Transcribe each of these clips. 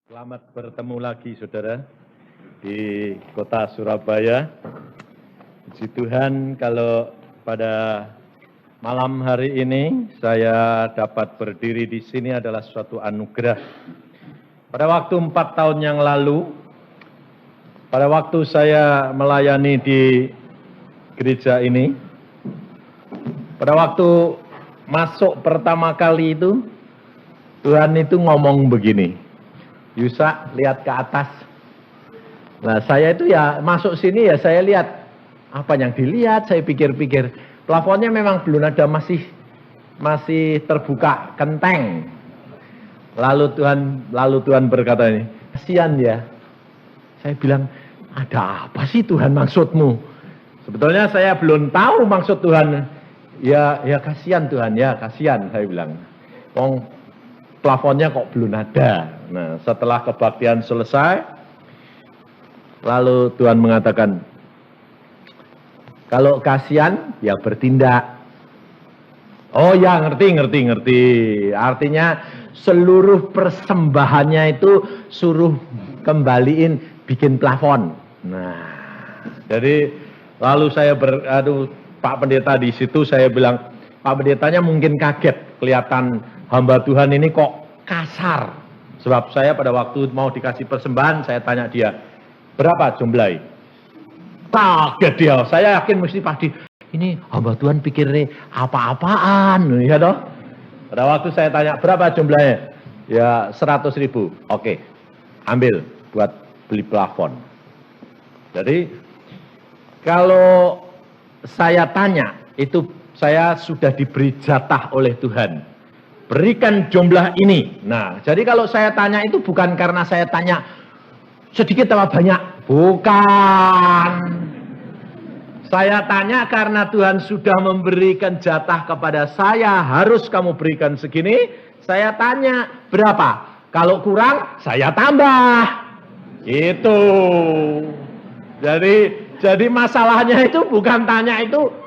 Selamat bertemu lagi saudara di kota Surabaya. Puji Tuhan kalau pada malam hari ini saya dapat berdiri di sini adalah suatu anugerah. Pada waktu 4 tahun yang lalu, pada waktu saya melayani di gereja ini, pada waktu masuk pertama kali itu, Tuhan itu ngomong begini, Yusa, lihat ke atas. Nah, saya itu ya masuk sini ya saya lihat apa yang dilihat, saya pikir-pikir. Plafonnya memang belum ada, masih terbuka kenteng. Lalu Tuhan berkata ini, kasihan ya. Saya bilang, ada apa sih Tuhan maksudmu? Sebetulnya saya belum tahu maksud Tuhan. Ya kasihan Tuhan, ya kasihan saya bilang. Plafonnya kok belum ada. Nah, setelah kebaktian selesai, lalu Tuhan mengatakan, kalau kasihan, ya bertindak. Oh ya, ngerti. Artinya seluruh persembahannya itu suruh kembaliin bikin plafon. Nah, jadi lalu saya Pak Pendeta di situ saya bilang, Pak Pendetanya mungkin kaget, kelihatan hamba Tuhan ini kok kasar. Sebab saya pada waktu mau dikasih persembahan, saya tanya dia, berapa jumlahnya? Kaget dia, saya yakin mesti pasti, ini hamba Tuhan pikirnya apa-apaan, ya toh? Pada waktu saya tanya, berapa jumlahnya? Ya 100.000, oke, ambil buat beli plafon. Jadi, kalau saya tanya, itu saya sudah diberi jatah oleh Tuhan. Berikan jumlah ini. Nah, jadi kalau saya tanya itu bukan karena saya tanya sedikit atau banyak. Bukan. Saya tanya karena Tuhan sudah memberikan jatah kepada saya. Harus kamu berikan segini. Saya tanya berapa? Kalau kurang, saya tambah. Itu. Jadi masalahnya itu bukan tanya itu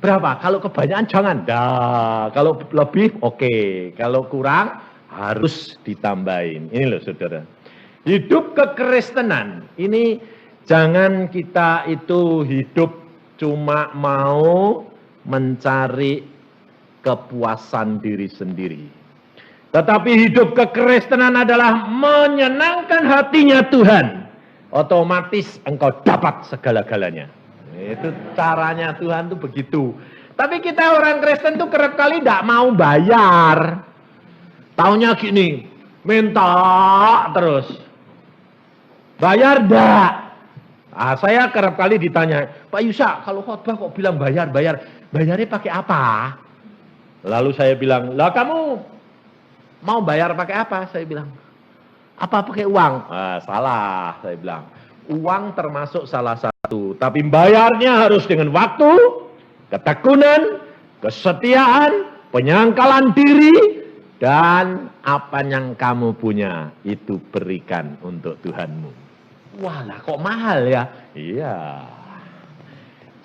berapa? Kalau kebanyakan jangan. Dah, kalau lebih oke. Kalau kurang harus ditambahin. Ini loh saudara. Hidup kekristenan ini jangan kita itu hidup cuma mau mencari kepuasan diri sendiri. Tetapi hidup kekristenan adalah menyenangkan hatinya Tuhan. Otomatis engkau dapat segala-galanya. Itu caranya Tuhan tuh begitu. Tapi kita orang Kristen tuh kerap kali tidak mau bayar. Taunya gini, minta terus. Bayar enggak? Nah, saya kerap kali ditanya, Pak Yusa, kalau khotbah kok bilang bayar? Bayarnya pakai apa? Lalu saya bilang, lah kamu mau bayar pakai apa? Saya bilang, apa pakai uang? Ah, salah, saya bilang. Uang termasuk salah satu, tapi bayarnya harus dengan waktu, ketekunan, kesetiaan, penyangkalan diri, dan apa yang kamu punya itu berikan untuk Tuhanmu. Walah, kok mahal ya? Iya.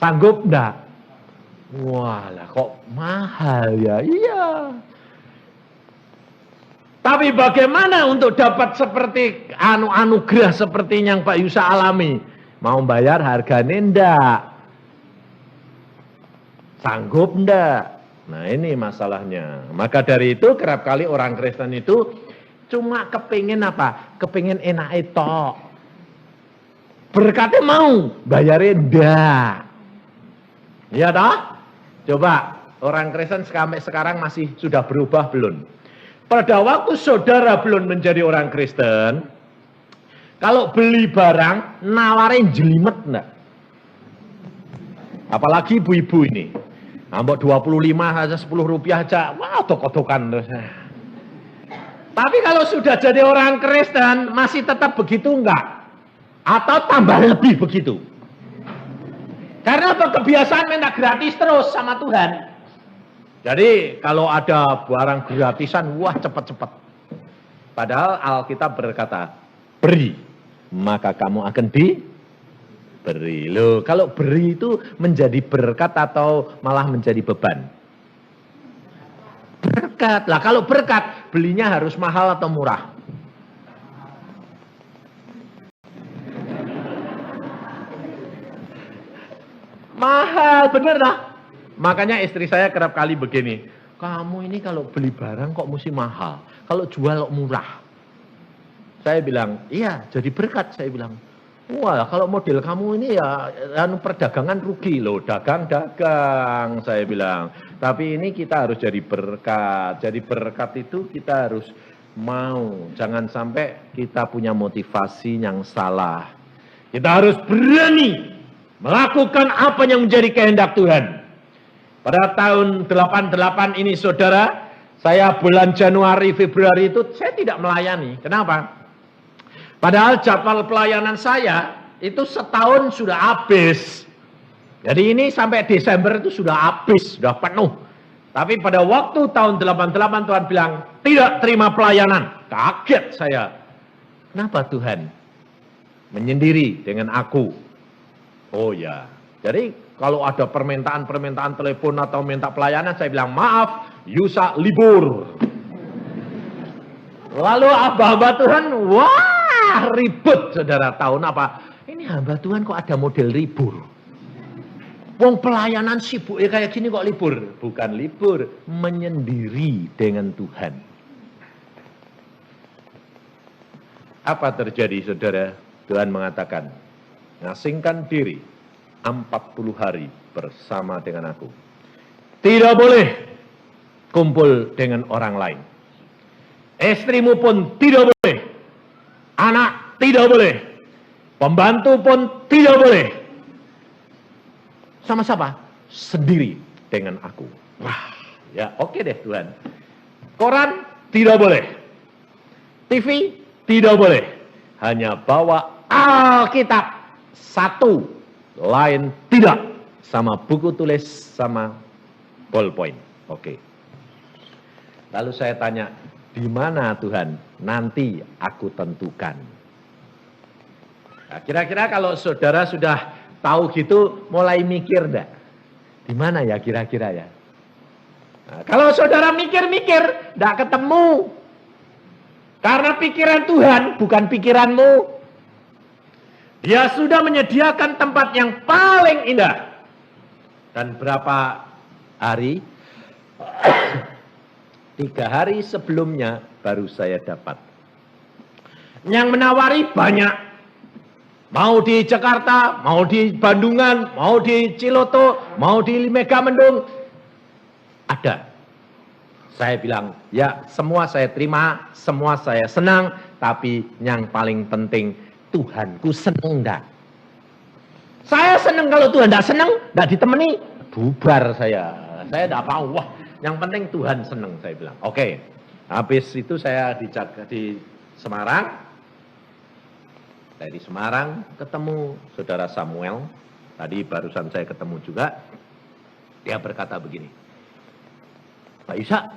Sanggup enggak? Walah, kok mahal ya? Iya. Tapi bagaimana untuk dapat seperti anugerah seperti yang Pak Yusa alami? Mau bayar harganya enggak? Sanggup enggak? Nah ini masalahnya. Maka dari itu kerap kali orang Kristen itu cuma kepingin apa? Kepingin enak itu. Berkatnya mau, bayarnya enggak. Iya toh? Coba orang Kristen sampai sekarang masih sudah berubah belum? Pada waktu saudara belum menjadi orang Kristen, kalau beli barang, nawarin jelimet enggak? Apalagi ibu-ibu ini. Ambok 25 aja 10 rupiah aja, wah tok-tokan. Tapi kalau sudah jadi orang Kristen, masih tetap begitu enggak? Atau tambah lebih begitu? Karena kebiasaan minta gratis terus sama Tuhan. Jadi kalau ada barang gratisan, wah cepat-cepat. Padahal Alkitab berkata, beri, maka kamu akan diberi. Loh, kalau beri itu menjadi berkat atau malah menjadi beban? Berkat. Lah kalau berkat, belinya harus mahal atau murah? bener lah. Makanya istri saya kerap kali begini, kamu ini kalau beli barang kok mesti mahal, kalau jual kok murah. Saya bilang, iya jadi berkat, saya bilang. Wah kalau model kamu ini ya perdagangan rugi loh, dagang-dagang saya bilang. Tapi ini kita harus jadi berkat. Jadi berkat itu kita harus mau, jangan sampai kita punya motivasi yang salah. Kita harus berani melakukan apa yang menjadi kehendak Tuhan. Pada tahun 88 ini saudara, saya bulan Januari, Februari itu saya tidak melayani. Kenapa? Padahal jadwal pelayanan saya itu setahun sudah habis. Jadi ini sampai Desember itu sudah habis, sudah penuh. Tapi pada waktu tahun 88 Tuhan bilang, tidak terima pelayanan. Kaget saya. Kenapa Tuhan menyendiri dengan aku? Oh ya, jadi kalau ada permintaan telepon atau minta pelayanan, saya bilang, maaf, Yusa libur. Lalu hamba Tuhan, wah ribut saudara, tahun apa? Ini hamba Tuhan kok ada model libur. Wong pelayanan sibuk kayak gini kok libur? Bukan libur, menyendiri dengan Tuhan. Apa terjadi saudara? Tuhan mengatakan, ngasingkan diri 40 hari bersama dengan aku. Tidak boleh kumpul dengan orang lain. Istrimu pun tidak boleh. Anak tidak boleh. Pembantu pun tidak boleh. Sama siapa? Sendiri dengan aku. Wah, ya oke deh Tuhan. Koran tidak boleh. TV tidak boleh. Hanya bawa Alkitab satu, lain tidak. Sama buku tulis, sama ballpoint. Oke. Lalu saya tanya, di mana Tuhan? Nanti aku tentukan. Nah, kira-kira kalau saudara sudah tahu gitu, mulai mikir enggak? Di mana ya kira-kira ya? Nah, kalau saudara mikir-mikir, enggak ketemu. Karena pikiran Tuhan bukan pikiranmu. Dia sudah menyediakan tempat yang paling indah. Dan berapa hari? 3 hari sebelumnya baru saya dapat. Yang menawari banyak. Mau di Jakarta, mau di Bandungan, mau di Ciloto, mau di Megamendung. Ada. Saya bilang, ya semua saya terima, semua saya senang. Tapi yang paling penting, Tuhanku senang enggak? Saya senang, kalau Tuhan enggak senang, enggak ditemani, bubar saya. Saya enggak mau, wah yang penting Tuhan senang, saya bilang. Oke, habis itu saya di Semarang. Dari Semarang ketemu saudara Samuel. Tadi barusan saya ketemu juga. Dia berkata begini, Pak Yusa,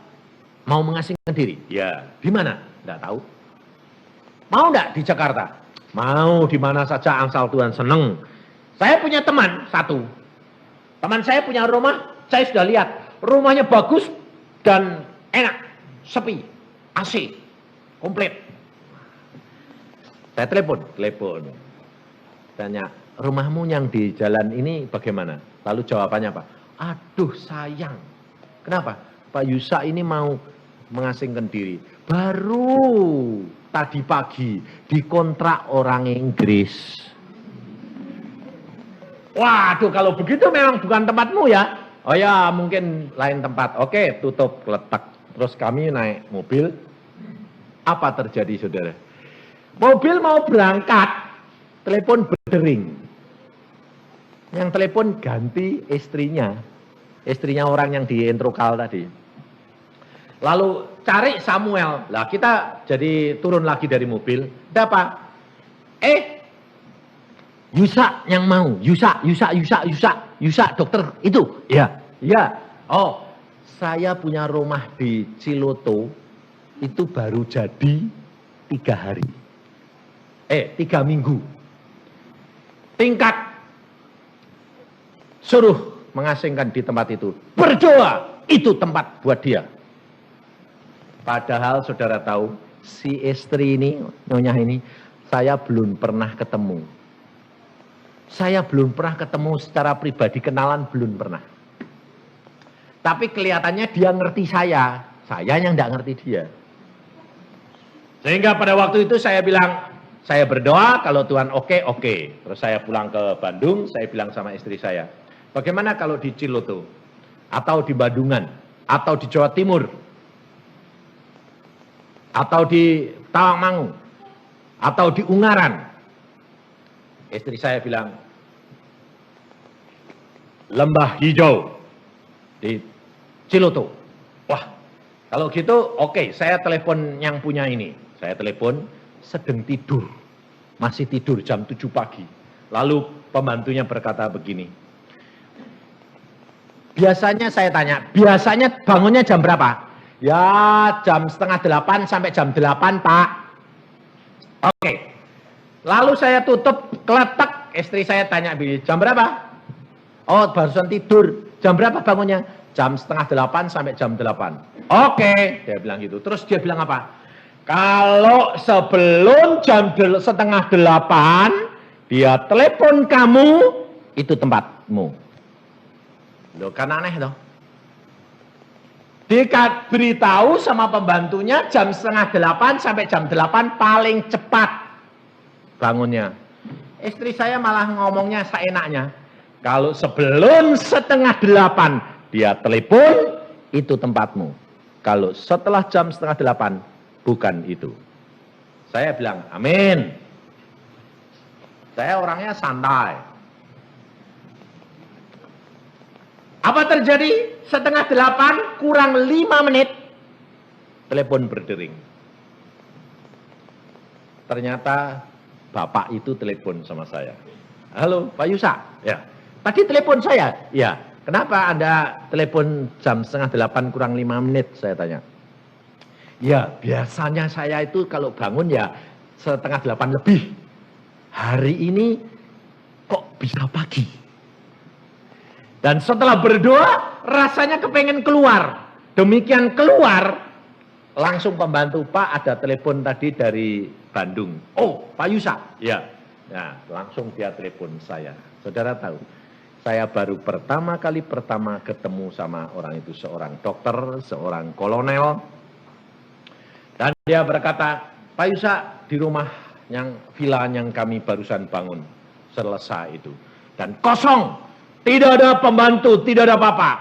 mau mengasingkan diri? Ya, di mana? Enggak tahu. Mau enggak di Jakarta? Mau di mana saja asal Tuhan senang. Saya punya teman satu. Teman saya punya rumah, saya sudah lihat. Rumahnya bagus dan enak, sepi, AC, komplit. Saya telepon. Tanya, rumahmu yang di jalan ini bagaimana? Lalu jawabannya apa? Aduh sayang. Kenapa? Pak Yusa ini mau mengasingkan diri. Baru tadi pagi dikontrak orang Inggris. Waduh, kalau begitu memang bukan tempatmu ya. Oh ya, mungkin lain tempat. Oke, tutup, letak. Terus kami naik mobil. Apa terjadi, saudara? Mobil mau berangkat, telepon berdering. Yang telepon ganti istrinya. Istrinya orang yang di Introkal tadi. Lalu cari Samuel. Lah kita jadi turun lagi dari mobil. Dapat. Yusa yang mau, Yusa dokter itu, ya. Oh, saya punya rumah di Ciloto, itu baru jadi 3 hari, 3 minggu. Tingkat suruh mengasingkan di tempat itu, berdoa, itu tempat buat dia. Padahal saudara tahu, si istri ini, nyonya ini, saya belum pernah ketemu. Saya belum pernah ketemu secara pribadi, kenalan belum pernah. Tapi kelihatannya dia ngerti saya yang nggak ngerti dia. Sehingga pada waktu itu saya bilang, saya berdoa kalau Tuhan oke. Terus saya pulang ke Bandung, saya bilang sama istri saya, bagaimana kalau di Ciloto, atau di Bandungan, atau di Jawa Timur, atau di Tawangmangu, atau di Ungaran. Istri saya bilang, Lembah Hijau di Ciloto. Wah, kalau gitu oke, saya telepon yang punya ini. Saya telepon, sedang tidur, masih tidur jam 7 pagi. Lalu pembantunya berkata begini, biasanya saya tanya, biasanya bangunnya jam berapa? Ya jam setengah 8 sampai jam 8 Pak. Oke. Lalu saya tutup, keletek, istri saya tanya, jam berapa? Oh barusan tidur, jam berapa bangunnya? Jam setengah 8 sampai jam 8. Oke, dia bilang gitu. Terus dia bilang apa? Kalau sebelum jam setengah 8, dia telepon kamu, itu tempatmu. Loh kan aneh toh. Beritahu sama pembantunya jam setengah 8 sampai jam 8 paling cepat bangunnya. Istri saya malah ngomongnya seenaknya. Kalau sebelum setengah 8 dia telepon, itu tempatmu. Kalau setelah jam setengah 8, bukan itu. Saya bilang, amin. Saya orangnya santai. Apa terjadi? Setengah 8 kurang 5 menit, telepon berdering. Ternyata bapak itu telepon sama saya. Halo, Pak Yusa. Ya. Tadi telepon saya. Ya. Kenapa Anda telepon jam setengah 8 kurang 5 menit? Saya tanya. Ya, biasanya saya itu kalau bangun ya setengah 8 lebih. Hari ini kok bisa pagi? Dan setelah berdoa, rasanya kepengen keluar. Demikian keluar, langsung pembantu, Pak ada telepon tadi dari Bandung. Oh, Pak Yusa? Ya. Nah, langsung dia telepon saya. Saudara tahu, saya baru pertama kali ketemu sama orang itu, seorang dokter, seorang kolonel. Dan dia berkata, Pak Yusa, di rumah yang villa yang kami barusan bangun, selesai itu. Dan kosong, tidak ada pembantu, tidak ada apa-apa.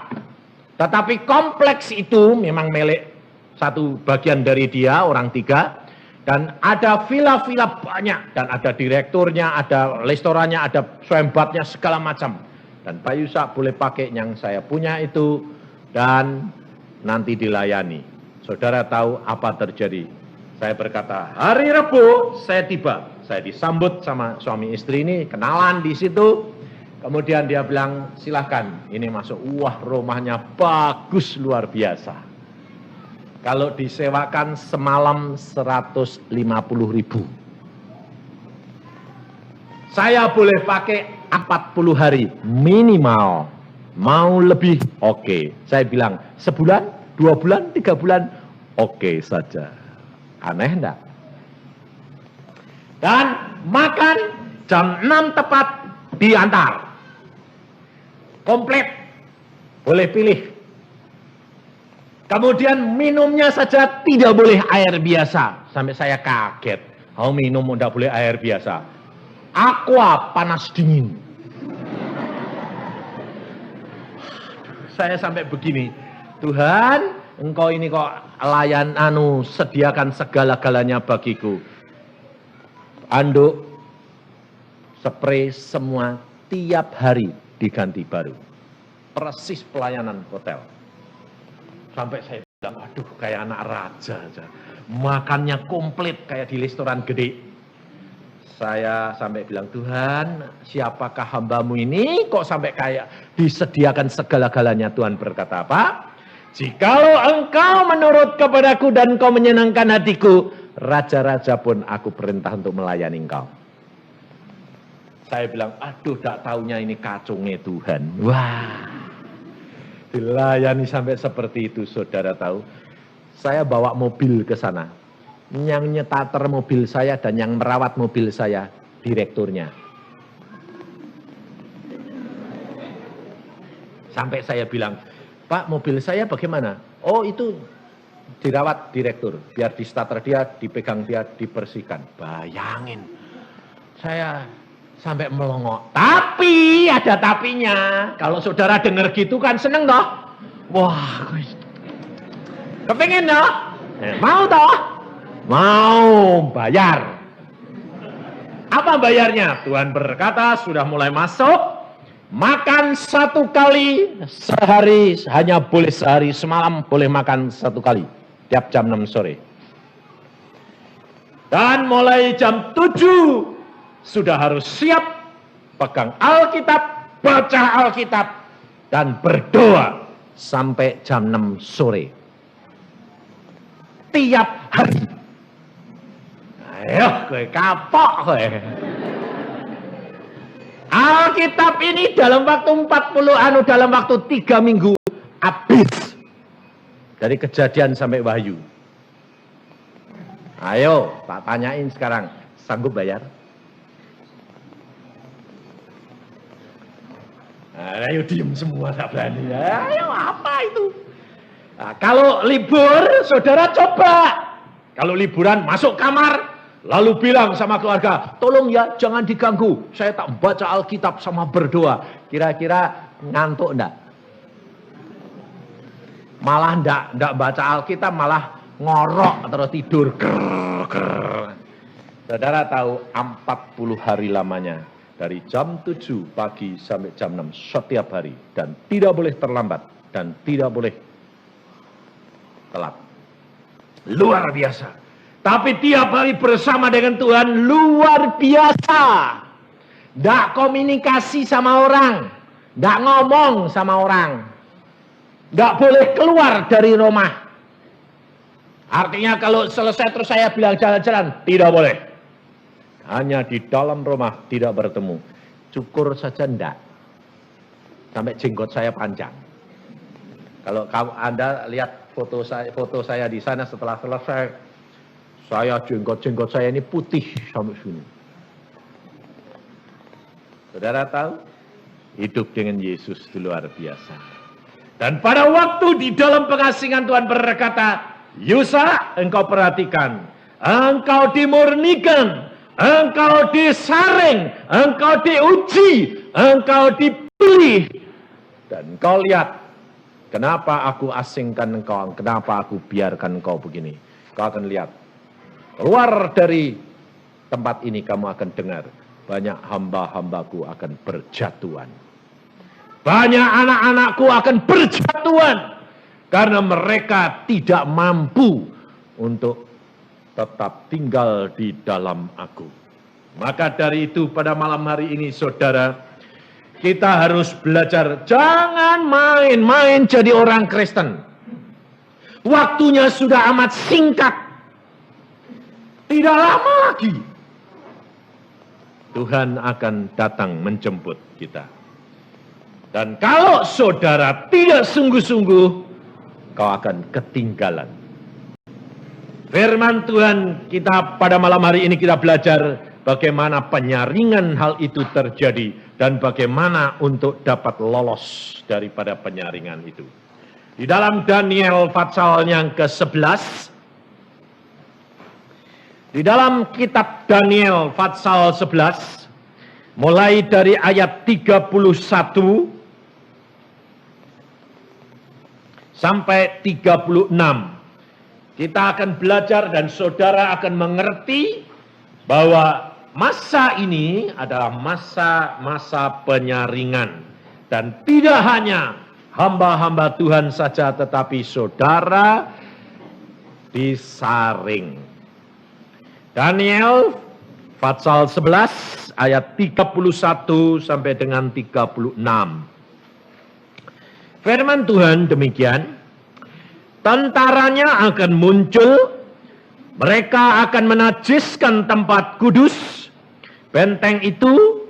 Tetapi kompleks itu memang milik satu bagian dari dia, orang 3. Dan ada villa-villa banyak. Dan ada direkturnya, ada restorannya, ada swembadnya, segala macam. Dan Pak Yusa boleh pakai yang saya punya itu, dan nanti dilayani. Saudara tahu apa terjadi? Saya berkata, hari Rabu saya tiba. Saya disambut sama suami istri ini, kenalan di situ. Kemudian dia bilang, silahkan ini masuk. Wah, rumahnya bagus luar biasa. Kalau disewakan semalam 150.000. Saya boleh pakai 40 hari minimal. Mau lebih, oke. Saya bilang, sebulan, 2 bulan, 3 bulan, oke saja. Aneh enggak? Dan makan jam 6 tepat diantar. Komplit. Boleh pilih. Kemudian minumnya saja tidak boleh air biasa. Sampai saya kaget. Oh minum tidak boleh air biasa. Aqua panas dingin. Saya sampai begini. Tuhan, Engkau ini kok sediakan segala-galanya bagiku. Anduk, spray semua tiap hari diganti baru. Persis pelayanan hotel. Sampai saya bilang, aduh kayak anak raja aja. Makannya komplit kayak di restoran gede. Saya sampai bilang, Tuhan, siapakah hambamu ini kok sampai kayak disediakan segala-galanya. Tuhan berkata apa? Jikalau engkau menurut kepadaku dan engkau menyenangkan hatiku, raja-raja pun aku perintah untuk melayani engkau. Saya bilang, aduh tak taunya ini kacungnya Tuhan. Wah, dilayani sampai seperti itu, saudara tahu. Saya bawa mobil ke sana. Yang nyetater mobil saya dan yang merawat mobil saya, direkturnya. Sampai saya bilang, Pak, mobil saya bagaimana? Oh, itu dirawat direktur, biar di starter dia, dipegang dia, dibersihkan. Bayangin, saya sampai melongo. Tapi ada tapinya. Kalau saudara dengar gitu kan seneng toh? Wah, kepingin toh? Mau toh? Mau bayar. Apa bayarnya? Tuhan berkata sudah mulai masuk, makan 1 kali sehari, hanya boleh sehari, semalam boleh makan 1 kali, tiap jam 6 sore. Dan mulai jam 7, sudah harus siap, pegang Alkitab, baca Alkitab, dan berdoa sampai jam 6 sore. Tiap hari. Ayo, gue kapok gue. Alkitab ini dalam waktu 40 dalam waktu 3 minggu habis. Dari Kejadian sampai Wahyu. Ayo, tak tanyain sekarang, sanggup bayar? Ayo diem semua, tak berani. Ayo apa itu? Nah, kalau libur, saudara coba. Kalau liburan masuk kamar, lalu bilang sama keluarga, tolong ya jangan diganggu, saya tak baca Alkitab sama berdoa. Kira-kira ngantuk enggak? Malah enggak baca Alkitab, malah ngorok terus tidur. Saudara tahu 40 hari lamanya. Dari jam 7 pagi sampai jam 6 setiap hari. Dan tidak boleh terlambat. Dan tidak boleh telat. Luar biasa. Tapi tiap hari bersama dengan Tuhan luar biasa. Tidak komunikasi sama orang. Tidak ngomong sama orang. Tidak boleh keluar dari rumah. Artinya kalau selesai terus saya bilang jalan-jalan. Tidak boleh. Hanya di dalam rumah tidak bertemu. Cukur saja enggak. Sampai jenggot saya panjang. Kalau Anda lihat foto saya di sana setelah selesai, saya jenggot saya ini putih sampai sini. Saudara tahu, hidup dengan Yesus itu luar biasa. Dan pada waktu di dalam pengasingan Tuhan berkata, Yusa, engkau perhatikan, engkau dimurnikan, engkau disaring, engkau diuji, engkau dipilih. Dan engkau lihat, kenapa aku asingkan engkau, kenapa aku biarkan engkau begini. Kau akan lihat, keluar dari tempat ini kamu akan dengar, banyak hamba-hambaku akan berjatuhan. Banyak anak-anakku akan berjatuhan, karena mereka tidak mampu untuk tetap tinggal di dalam aku. Maka dari itu pada malam hari ini saudara, kita harus belajar, jangan main-main jadi orang Kristen. Waktunya sudah amat singkat. Tidak lama lagi. Tuhan akan datang menjemput kita. Dan kalau saudara tidak sungguh-sungguh, kau akan ketinggalan. Firman Tuhan kita pada malam hari ini kita belajar bagaimana penyaringan hal itu terjadi dan bagaimana untuk dapat lolos daripada penyaringan itu. Di dalam Daniel pasal yang ke-11, di dalam kitab Daniel pasal 11, mulai dari ayat 31 sampai 36, kita akan belajar dan saudara akan mengerti bahwa masa ini adalah masa-masa penyaringan. Dan tidak hanya hamba-hamba Tuhan saja, tetapi saudara disaring. Daniel pasal 11 ayat 31 sampai dengan 36. Firman Tuhan demikian, tentaranya akan muncul, mereka akan menajiskan tempat kudus, benteng itu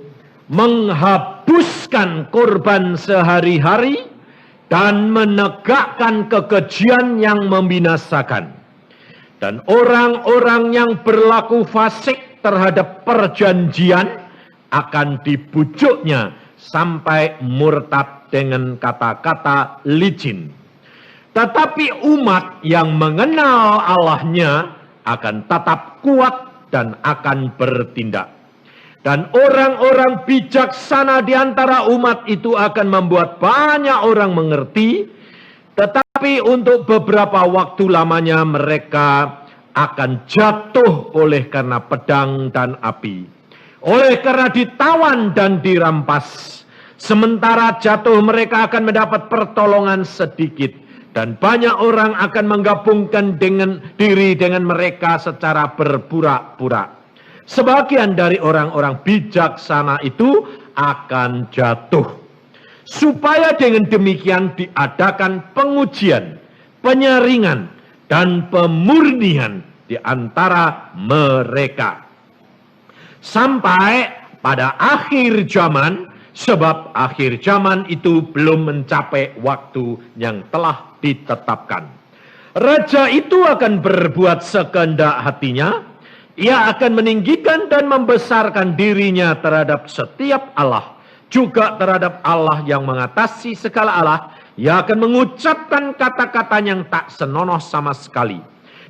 menghabuskan korban sehari-hari dan menegakkan kekejian yang membinasakan. Dan orang-orang yang berlaku fasik terhadap perjanjian akan dibujuknya sampai murtad dengan kata-kata licin. Tetapi umat yang mengenal Allahnya akan tetap kuat dan akan bertindak. Dan orang-orang bijaksana di antara umat itu akan membuat banyak orang mengerti, tetapi untuk beberapa waktu lamanya mereka akan jatuh oleh karena pedang dan api, oleh karena ditawan dan dirampas. Sementara jatuh mereka akan mendapat pertolongan sedikit, dan banyak orang akan menggabungkan diri dengan mereka secara berpura-pura. Sebagian dari orang-orang bijaksana itu akan jatuh. Supaya dengan demikian diadakan pengujian, penyaringan, dan pemurnian di antara mereka. Sampai pada akhir zaman, sebab akhir zaman itu belum mencapai waktu yang telah ditetapkan. Raja itu akan berbuat sekehendak hatinya. Ia akan meninggikan dan membesarkan dirinya terhadap setiap Allah, juga terhadap Allah yang mengatasi segala Allah. Ia akan mengucapkan kata-kata yang tak senonoh sama sekali.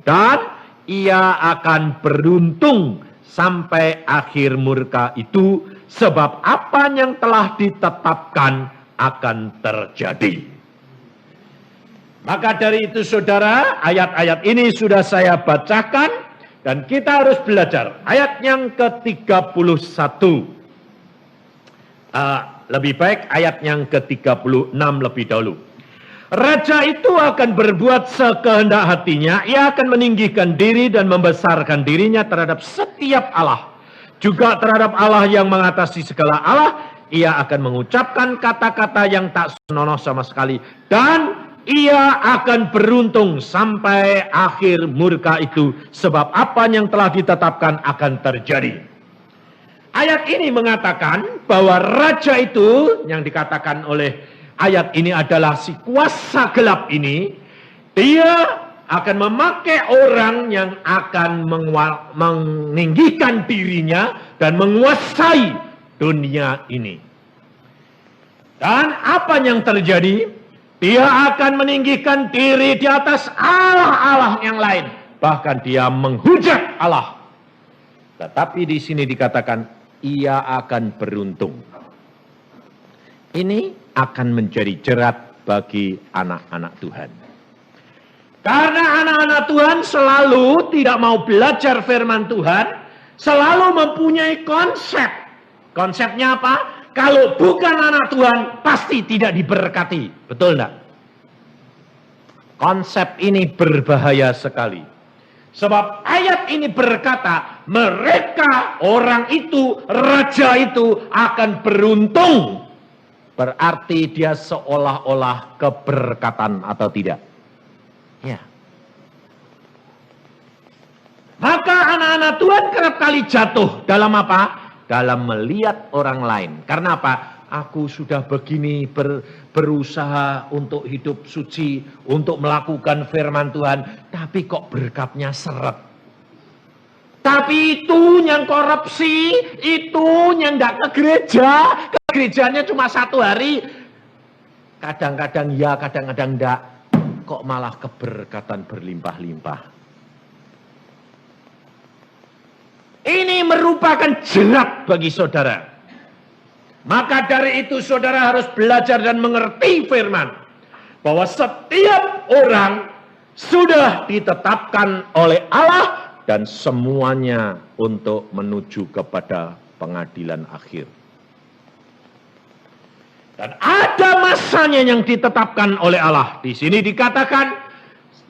Dan ia akan beruntung sampai akhir murka itu, sebab apa yang telah ditetapkan akan terjadi. Maka dari itu saudara, ayat-ayat ini sudah saya bacakan dan kita harus belajar. Ayat yang ke-31. Lebih baik ayat yang ke-36 lebih dahulu. Raja itu akan berbuat sekehendak hatinya, ia akan meninggikan diri dan membesarkan dirinya terhadap setiap Allah, juga terhadap Allah yang mengatasi segala Allah. Ia akan mengucapkan kata-kata yang tak senonoh sama sekali, dan ia akan beruntung sampai akhir murka itu, sebab apa yang telah ditetapkan akan terjadi. Ayat ini mengatakan bahwa raja itu yang dikatakan oleh ayat ini adalah si kuasa gelap ini. Dia akan memakai orang yang akan meninggikan dirinya dan menguasai dunia ini. Dan apa yang terjadi? Dia akan meninggikan diri di atas Allah-Allah yang lain. Bahkan dia menghujat Allah. Tetapi di sini dikatakan ia akan beruntung. Ini akan menjadi jerat bagi anak-anak Tuhan. Karena anak-anak Tuhan selalu tidak mau belajar firman Tuhan, selalu mempunyai konsep. Konsepnya apa? Kalau bukan anak Tuhan, pasti tidak diberkati. Betul enggak? Konsep ini berbahaya sekali. Sebab ayat ini berkata, mereka, orang itu, raja itu akan beruntung. Berarti dia seolah-olah keberkatan atau tidak? Ya. Maka anak-anak Tuhan kerap kali jatuh dalam apa? Dalam melihat orang lain. Karena apa? Aku sudah begini berusaha untuk hidup suci, untuk melakukan firman Tuhan, tapi kok berkatnya seret. Tapi itu yang korupsi, itu yang enggak ke gereja. Ke gerejanya cuma 1 hari. Kadang-kadang ya, kadang-kadang enggak. Kok malah keberkatan berlimpah-limpah. Ini merupakan jerat bagi saudara. Maka dari itu saudara harus belajar dan mengerti firman. Bahwa setiap orang sudah ditetapkan oleh Allah dan semuanya untuk menuju kepada pengadilan akhir. Dan ada masanya yang ditetapkan oleh Allah. Di sini dikatakan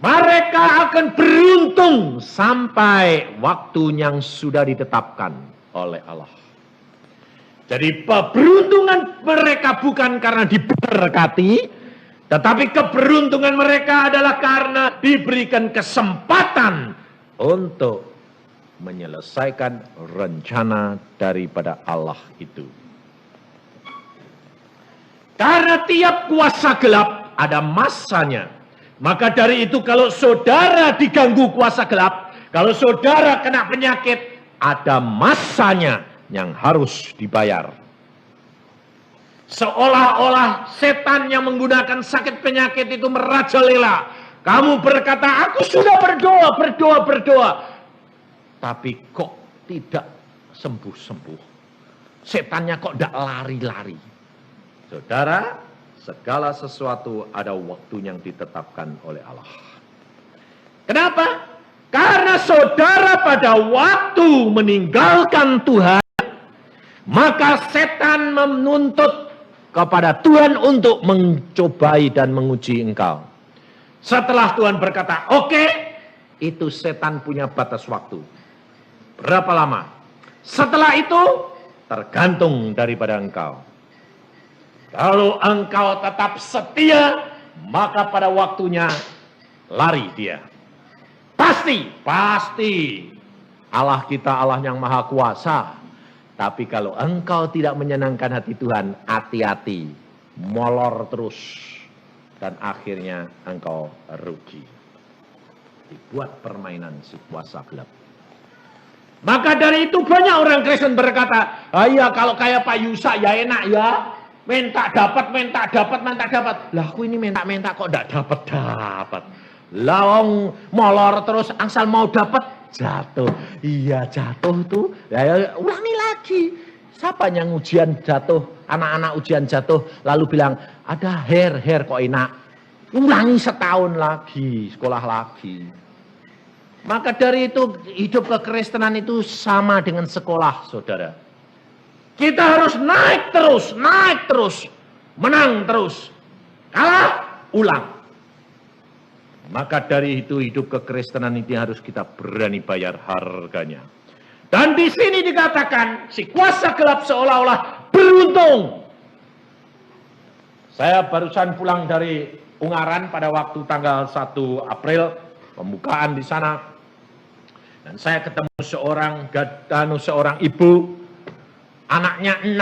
mereka akan beruntung sampai waktu yang sudah ditetapkan oleh Allah. Jadi keberuntungan mereka bukan karena diberkati, tetapi keberuntungan mereka adalah karena diberikan kesempatan untuk menyelesaikan rencana daripada Allah itu. Karena tiap kuasa gelap ada masanya. Maka dari itu kalau saudara diganggu kuasa gelap, kalau saudara kena penyakit, ada masanya yang harus dibayar. Seolah-olah setan yang menggunakan sakit penyakit itu merajalela. Kamu berkata, aku sudah berdoa. Tapi kok tidak sembuh-sembuh. Setannya kok tidak lari-lari. Saudara, segala sesuatu ada waktunya yang ditetapkan oleh Allah. Kenapa? Karena saudara pada waktu meninggalkan Tuhan, maka setan menuntut kepada Tuhan untuk mencobai dan menguji engkau. Setelah Tuhan berkata, oke, itu setan punya batas waktu. Berapa lama? Setelah itu, tergantung daripada engkau. Kalau engkau tetap setia, maka pada waktunya lari dia. Pasti. Allah kita Allah yang maha kuasa. Tapi kalau engkau tidak menyenangkan hati Tuhan, hati-hati, molor terus. Dan akhirnya engkau rugi. Dibuat permainan si kuasa gelap. Maka dari itu banyak orang Kristen berkata, iya kalau kayak Pak Yusa ya enak ya. Minta dapat. Lah aku ini minta kok enggak dapat. Lawang molor terus asal mau dapat jatuh. Iya jatuh tuh. Ya, ulangi lagi. Siapa yang ujian jatuh? Anak-anak ujian jatuh lalu bilang, ada hair kok enak. Ulangi setahun lagi, sekolah lagi. Maka dari itu hidup kekristenan itu sama dengan sekolah, saudara. Kita harus naik terus, menang terus. Kalah, ulang. Maka dari itu hidup kekristenan ini harus kita berani bayar harganya. Dan di sini dikatakan si kuasa gelap seolah-olah beruntung. Saya barusan pulang dari Ungaran pada waktu tanggal 1 April, pembukaan di sana. Dan saya ketemu seorang ibu, anaknya 6.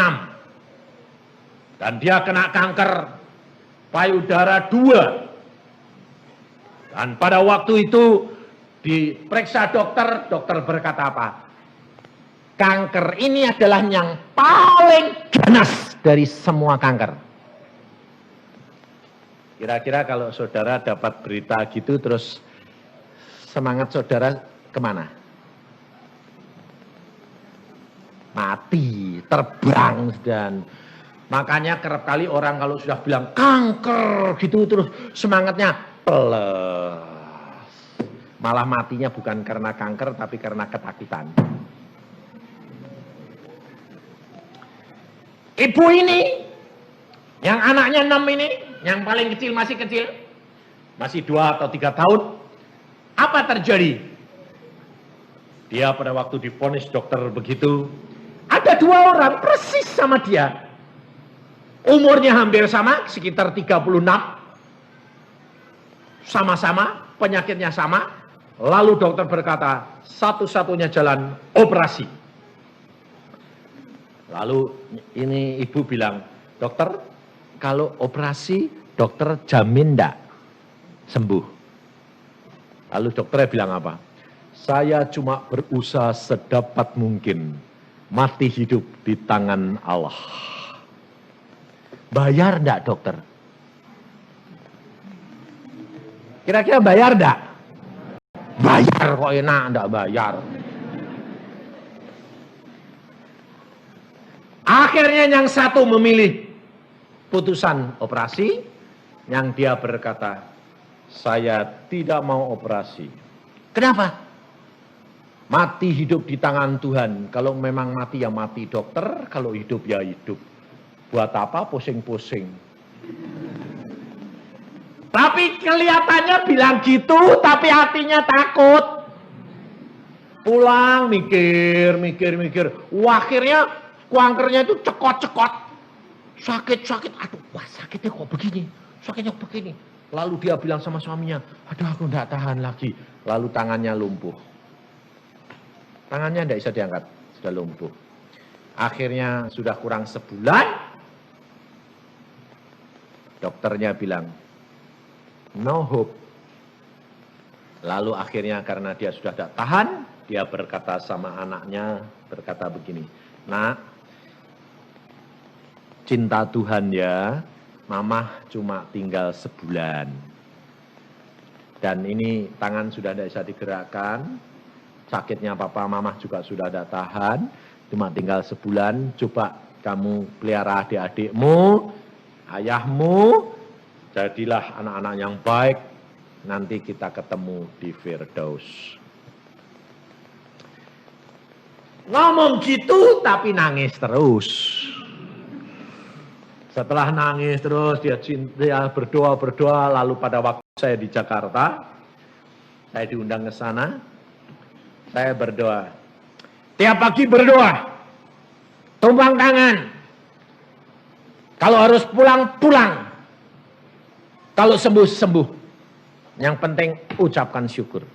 Dan dia kena kanker payudara 2. Dan pada waktu itu diperiksa dokter berkata apa? Kanker ini adalah yang paling ganas dari semua kanker. Kira-kira kalau saudara dapat berita gitu terus semangat saudara kemana? Mati, terbang dan makanya kerap kali orang kalau sudah bilang kanker gitu terus semangatnya peles. Malah matinya bukan karena kanker tapi karena ketakutan. Ibu ini, yang anaknya 6 ini, yang paling kecil, masih 2 atau 3 tahun, apa terjadi? Dia pada waktu divonis dokter begitu, ada 2 orang persis sama dia. Umurnya hampir sama, sekitar 36. Sama-sama, penyakitnya sama. Lalu dokter berkata, satu-satunya jalan operasi. Lalu ini ibu bilang, dokter kalau operasi dokter jamin enggak sembuh? Lalu dokternya bilang apa? Saya cuma berusaha sedapat mungkin, mati hidup di tangan Allah. Bayar enggak dokter? Kira-kira bayar enggak? Bayar kok enak, enggak bayar. Akhirnya yang satu memilih putusan operasi, yang dia berkata, saya tidak mau operasi. Kenapa? Mati hidup di tangan Tuhan. Kalau memang mati ya mati dokter, kalau hidup ya hidup. Buat apa pusing-pusing? Tapi kelihatannya bilang gitu, tapi hatinya takut. Pulang mikir. Akhirnya kankernya itu cekot. Sakit. Aduh, wah sakitnya kok begini. Lalu dia bilang sama suaminya, aduh aku enggak tahan lagi. Lalu tangannya lumpuh. Tangannya enggak bisa diangkat, sudah lumpuh. Akhirnya sudah kurang sebulan, dokternya bilang, no hope. Lalu akhirnya karena dia sudah tidak tahan, dia berkata sama anaknya, berkata begini, nak, cinta Tuhan ya, Mamah cuma tinggal sebulan. Dan ini tangan sudah tidak bisa digerakkan, sakitnya papa Mamah juga sudah tidak tahan, cuma tinggal sebulan. Coba kamu pelihara adik-adikmu, ayahmu, jadilah anak-anak yang baik, nanti kita ketemu di Firdaus. Ngomong gitu tapi nangis terus. Setelah nangis terus dia berdoa, lalu pada waktu saya di Jakarta, saya diundang ke sana, saya berdoa. Tiap pagi berdoa, tumpang tangan. Kalau harus pulang, pulang. Kalau sembuh, sembuh. Yang penting ucapkan syukur.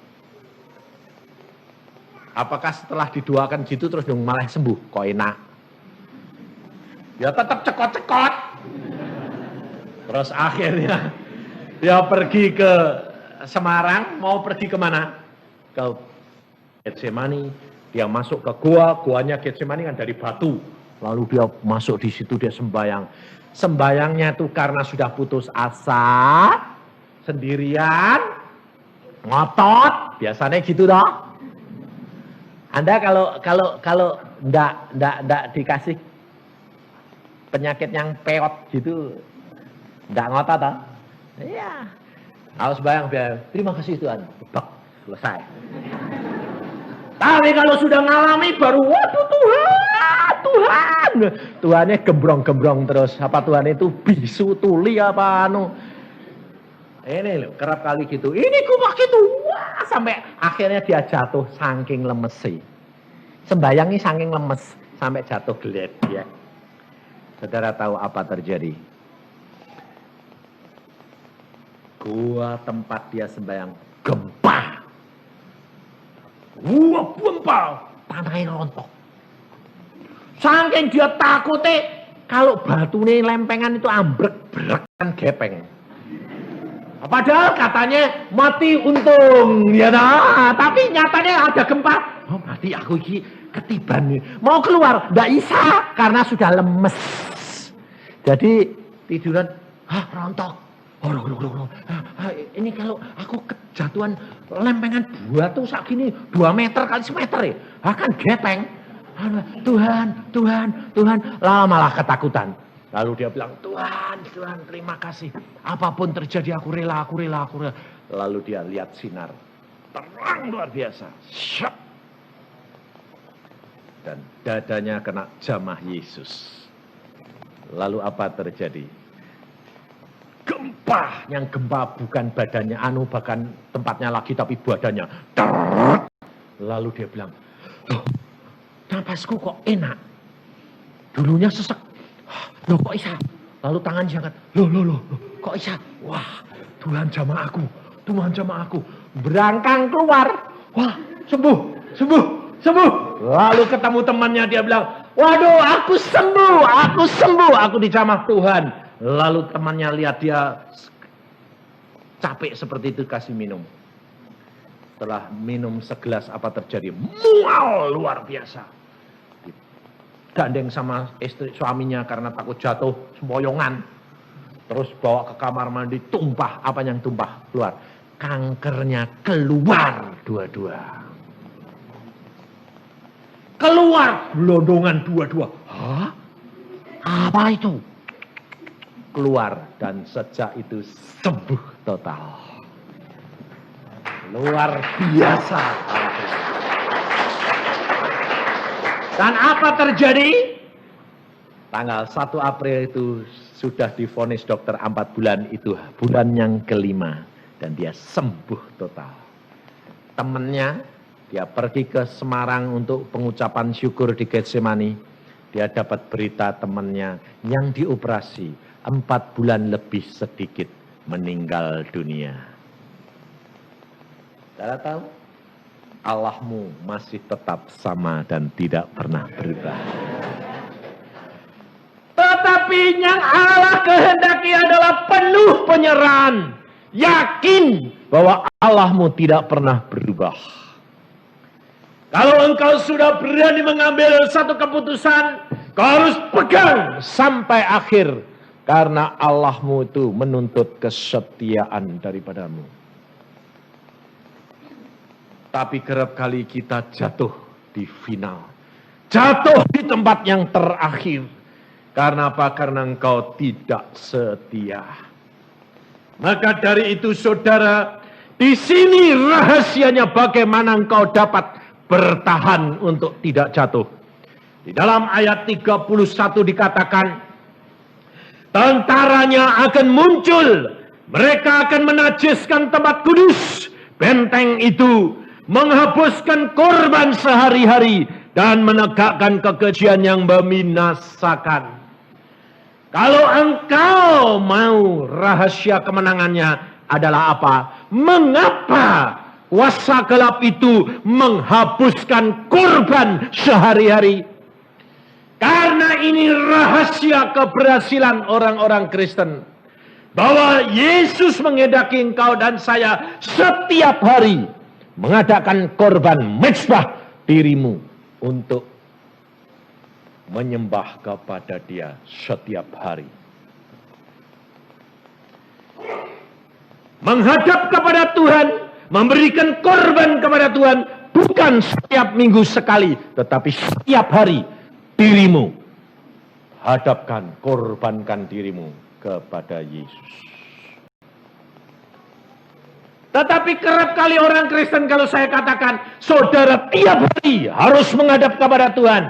Apakah setelah didoakan gitu terus dong malah sembuh? Kok enak? Ya tetap cekot-cekot. Terus akhirnya dia pergi ke Semarang, mau pergi kemana? Ke Getsemani. Dia masuk ke gua, guanya Getsemani kan dari batu. Lalu dia masuk di situ, dia sembayang. Sembayangnya itu karena sudah putus asa, sendirian, ngotot, biasanya gitu dong. Anda kalau enggak dikasih penyakit yang peot gitu, enggak ngotot toh? Iya. Harus bayang biar terima kasih Tuhan. Bek, selesai. Tapi kalau sudah ngalami baru waduh Tuhan. Tuhannya gembrong-gembrong terus. Apa Tuhan itu bisu tuli apa anu? Ini loh, kerap kali gitu. Ini kumak gitu. Wah, sampai akhirnya dia jatuh saking lemesi. Sembayangnya saking lemes sampai jatuh gelet ya. Saudara tahu apa terjadi? Gua tempat dia sembayang gempa. Wah, gempa, tanahnya rontok. Saking dia takutnya kalau batunya lempengan itu ambrek, berekan gepeng. Padahal katanya mati untung, ya nah. Tapi nyatanya ada gempa. Oh, mati aku ini ketiban nih. Mau keluar, nggak bisa karena sudah lemes. Jadi tiduran, rontok. Ini kalau aku kejatuhan lempengan batu sak gini 2 meter kali semeter ya. Kan gepeng. Tuhan. Lama malah ketakutan. Lalu dia bilang, Tuhan, terima kasih. Apapun terjadi, aku rela. Lalu dia lihat sinar. Terang luar biasa. Syap. Dan dadanya kena jamah Yesus. Lalu apa terjadi? Gempa. Yang gempa bukan badannya, bahkan tempatnya lagi, tapi badannya. Lalu dia bilang, loh, napasku kok enak. Dulunya sesek. Loh kok bisa? Lalu tangan diangkat. Loh, kok bisa? Wah, Tuhan jamah aku. Berangkang keluar. Wah, sembuh. Lalu ketemu temannya, dia bilang, waduh, aku sembuh. Aku dijamah Tuhan. Lalu temannya lihat dia capek seperti itu, kasih minum. Setelah minum segelas, apa terjadi? Mual luar biasa. Gandeng sama istri suaminya karena takut jatuh sempoyongan. Terus bawa ke kamar mandi, tumpah. Apa yang tumpah? Keluar. Kankernya keluar dua-dua. Keluar gelondongan dua-dua. Hah? Apa itu? Keluar, dan sejak itu sembuh total. Luar biasa. Dan apa terjadi? Tanggal 1 April itu sudah divonis dokter 4 bulan, itu bulan yang kelima. Dan dia sembuh total. Temennya, dia pergi ke Semarang untuk pengucapan syukur di Getsemani. Dia dapat berita temannya yang dioperasi 4 bulan lebih sedikit meninggal dunia. Saudara tahu? Allahmu masih tetap sama dan tidak pernah berubah. Tetapi yang Allah kehendaki adalah penuh penyerahan. Yakin bahwa Allahmu tidak pernah berubah. Kalau engkau sudah berani mengambil satu keputusan, Kau harus pegang sampai akhir. Karena Allahmu itu menuntut kesetiaan daripadamu. Tapi kerap kali kita jatuh di final. Jatuh di tempat yang terakhir. Karena apa? Karena engkau tidak setia. Maka dari itu saudara, di sini rahasianya bagaimana engkau dapat bertahan untuk tidak jatuh. Di dalam ayat 31 dikatakan, tentaranya akan muncul, mereka akan menajiskan tempat kudus, benteng itu, menghapuskan korban sehari-hari, dan menegakkan kekejian yang membinasakan. Kalau engkau mau rahasia kemenangannya adalah apa? Mengapa kuasa gelap itu menghapuskan korban sehari-hari? Karena ini rahasia keberhasilan orang-orang Kristen. Bahwa Yesus menghendaki engkau dan saya setiap hari mengadakan korban mezbah dirimu untuk menyembah kepada Dia setiap hari. Menghadap kepada Tuhan, memberikan korban kepada Tuhan, bukan setiap minggu sekali, tetapi setiap hari dirimu hadapkan, korbankan dirimu kepada Yesus. Tetapi kerap kali orang Kristen, kalau saya katakan, saudara tiap hari harus menghadap kepada Tuhan,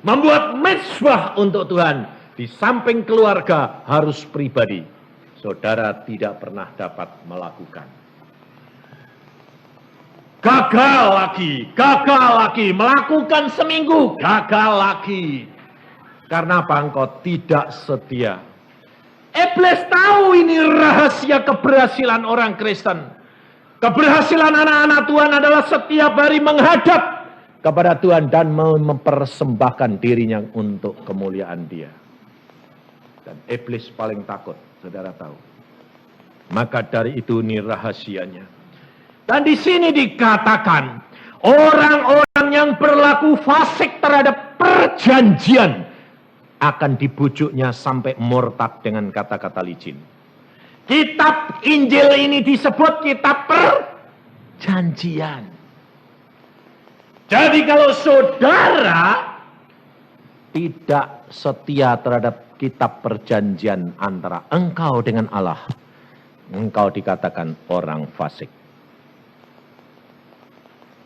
membuat mezbah untuk Tuhan, di samping keluarga harus pribadi, saudara tidak pernah dapat melakukan. Gagal lagi, melakukan seminggu, gagal lagi. Karena apa? Engkau tidak setia. Iblis tahu ini rahasia keberhasilan orang Kristen. Keberhasilan anak-anak Tuhan adalah setiap hari menghadap kepada Tuhan dan mempersembahkan dirinya untuk kemuliaan Dia. Dan iblis paling takut, saudara tahu. Maka dari itu ini rahasianya. Dan di sini dikatakan, orang-orang yang berlaku fasik terhadap perjanjian akan dibujuknya sampai murtad dengan kata-kata licin. Kitab Injil ini disebut kitab perjanjian. Jadi kalau saudara tidak setia terhadap kitab perjanjian antara engkau dengan Allah, engkau dikatakan orang fasik.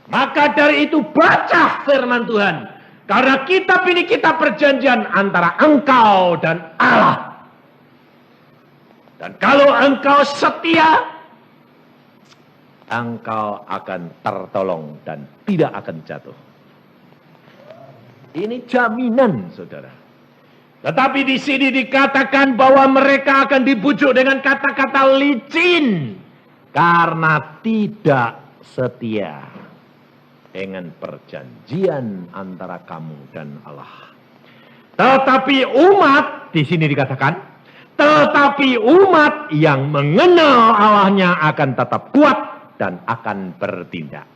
Maka dari itu baca firman Tuhan. Karena kitab ini kitab perjanjian antara engkau dan Allah. Dan kalau engkau setia, engkau akan tertolong dan tidak akan jatuh. Ini jaminan, saudara. Tetapi di sini dikatakan bahwa mereka akan dibujuk dengan kata-kata licin. Karena tidak setia dengan perjanjian antara kamu dan Allah. Tetapi umat, di sini dikatakan, tetapi umat yang mengenal Allahnya akan tetap kuat dan akan bertindak.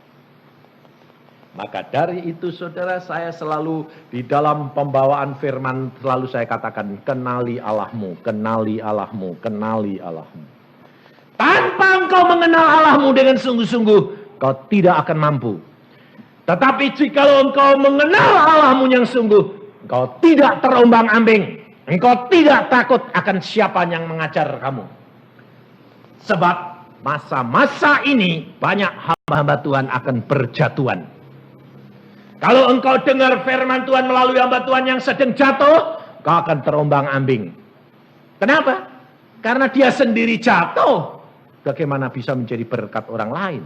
Maka dari itu saudara, saya selalu di dalam pembawaan firman selalu saya katakan, kenali Allahmu, kenali Allahmu, kenali Allahmu. Tanpa engkau mengenal Allahmu dengan sungguh-sungguh, kau tidak akan mampu. Tetapi jika engkau mengenal Allahmu yang sungguh, engkau tidak terombang-ambing. Engkau tidak takut akan siapa yang mengajar kamu. Sebab masa-masa ini banyak hamba-hamba Tuhan akan berjatuhan. Kalau engkau dengar firman Tuhan melalui hamba Tuhan yang sedang jatuh, kau akan terombang-ambing. Kenapa? Karena dia sendiri jatuh. Bagaimana bisa menjadi berkat orang lain?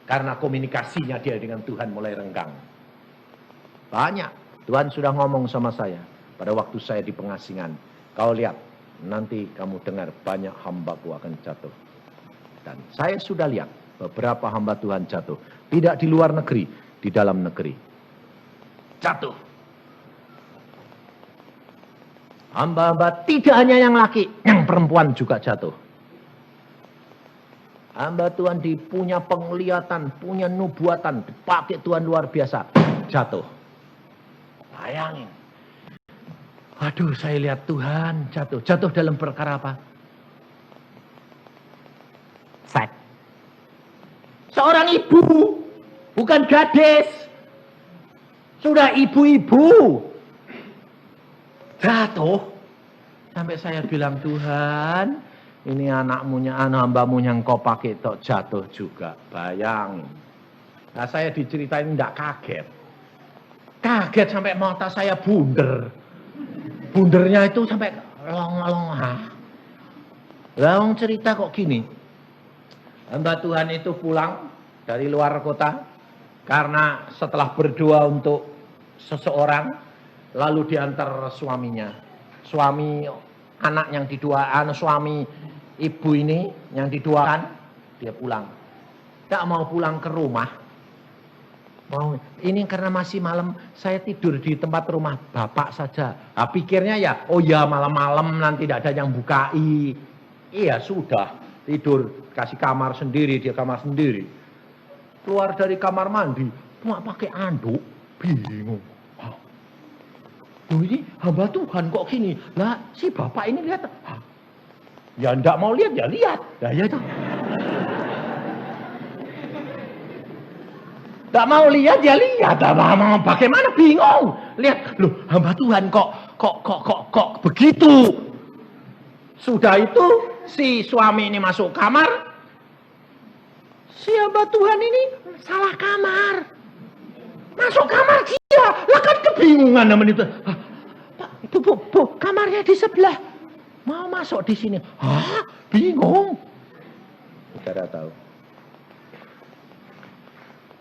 Karena komunikasinya dia dengan Tuhan mulai renggang. Banyak. Tuhan sudah ngomong sama saya. Pada waktu saya di pengasingan. Kau lihat. Nanti kamu dengar banyak hambaku akan jatuh. Dan saya sudah lihat. Beberapa hamba Tuhan jatuh. Tidak di luar negeri. Di dalam negeri. Jatuh. Hamba-hamba tidak hanya yang laki. Yang perempuan juga jatuh. Hamba Tuhan punya penglihatan, punya nubuatan, dipakai Tuhan luar biasa, jatuh. Bayangin. Aduh, saya lihat Tuhan jatuh. Jatuh dalam perkara apa? Seks. Seorang ibu, bukan gadis. Sudah ibu-ibu. Jatuh. Sampai saya bilang, Tuhan, ini hambamu yang kau pakai tok jatuh juga. Bayangin. Nah, saya diceritain enggak kaget. Kaget sampai mata saya bunder. Bundernya itu sampai long-long. Lalu cerita kok gini. Hamba Tuhan itu pulang dari luar kota. Karena setelah berdoa untuk seseorang. Lalu diantar suaminya. Suami anak yang suami ibu ini yang diduakan. Dia pulang. Tidak mau pulang ke rumah. Ini karena masih malam, saya tidur di tempat rumah bapak saja. Nah, pikirnya ya, oh ya malam-malam nanti tidak ada yang bukai. Iya sudah, tidur, kasih kamar sendiri, dia kamar sendiri. Keluar dari kamar mandi, cuma pakai anduk, bingung. Oh ini hamba Tuhan kok gini? Lah si bapak ini lihat, ya enggak mau lihat, ya lihat. Nah, ya itu. Tak mau lihat ya lihat, mau bagaimana bingung. Lihat, loh hamba Tuhan kok begitu. Sudah itu si suami ini masuk kamar. Si hamba Tuhan ini salah kamar. Masuk kamar dia, lah kan kebingungan namanya itu. Bu, kamarnya di sebelah. Mau masuk di sini. Hah, bingung. Saudara tahu.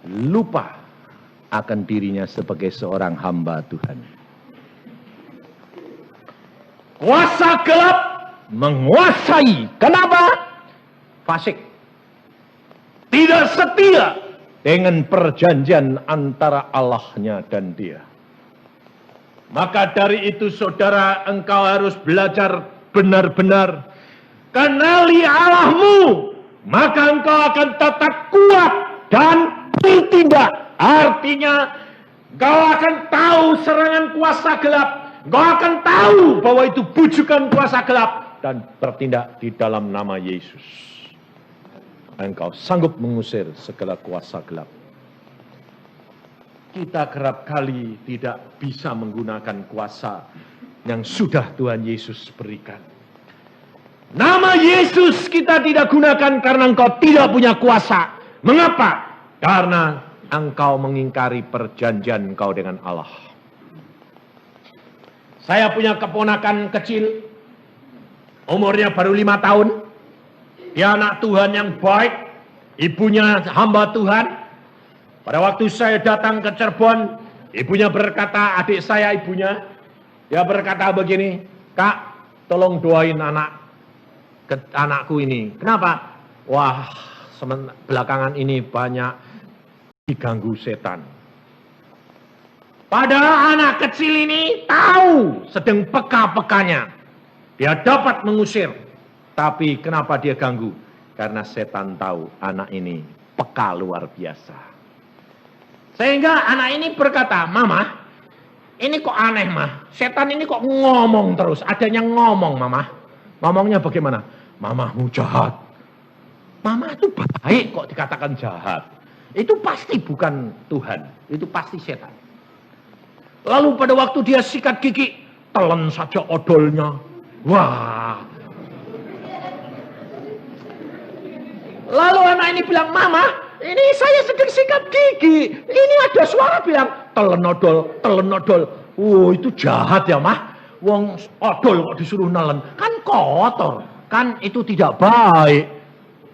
Lupa akan dirinya sebagai seorang hamba Tuhan. Kuasa gelap menguasai. Kenapa? Fasik. Tidak setia dengan perjanjian antara Allahnya dan dia. Maka dari itu saudara, engkau harus belajar benar-benar. Kenali Allahmu. Maka engkau akan tetap kuat dan bertindak. Artinya kau akan tahu serangan kuasa gelap. Kau akan tahu bahwa itu bujukan kuasa gelap. Dan bertindak di dalam nama Yesus. Engkau sanggup mengusir segala kuasa gelap. Kita kerap kali tidak bisa menggunakan kuasa yang sudah Tuhan Yesus berikan. Nama Yesus kita tidak gunakan karena engkau tidak punya kuasa. Mengapa? Karena engkau mengingkari perjanjian engkau dengan Allah. Saya punya keponakan kecil, umurnya baru 5 tahun. Dia anak Tuhan yang baik, ibunya hamba Tuhan. Pada waktu saya datang ke Cirebon, ibunya berkata, adik saya ibunya, dia berkata begini, Kak, tolong doain anakku ini. Kenapa? Wah, belakangan ini banyak diganggu setan. Padahal anak kecil ini tahu sedang peka-pekanya. Dia dapat mengusir. Tapi kenapa dia ganggu? Karena setan tahu anak ini peka luar biasa. Sehingga anak ini berkata, Mama, ini kok aneh mah. Setan ini kok ngomong terus. Adanya ngomong Mama. Ngomongnya bagaimana? Mamamu jahat. Mama itu baik kok dikatakan jahat. Itu pasti bukan Tuhan. Itu pasti setan. Lalu pada waktu dia sikat gigi, telan saja odolnya. Wah. Lalu anak ini bilang, Mama, ini saya sedang sikat gigi. Ini ada suara bilang, telan odol. Oh, itu jahat ya, Mah. Wong odol kok disuruh nelen. Kan kotor. Kan itu tidak baik.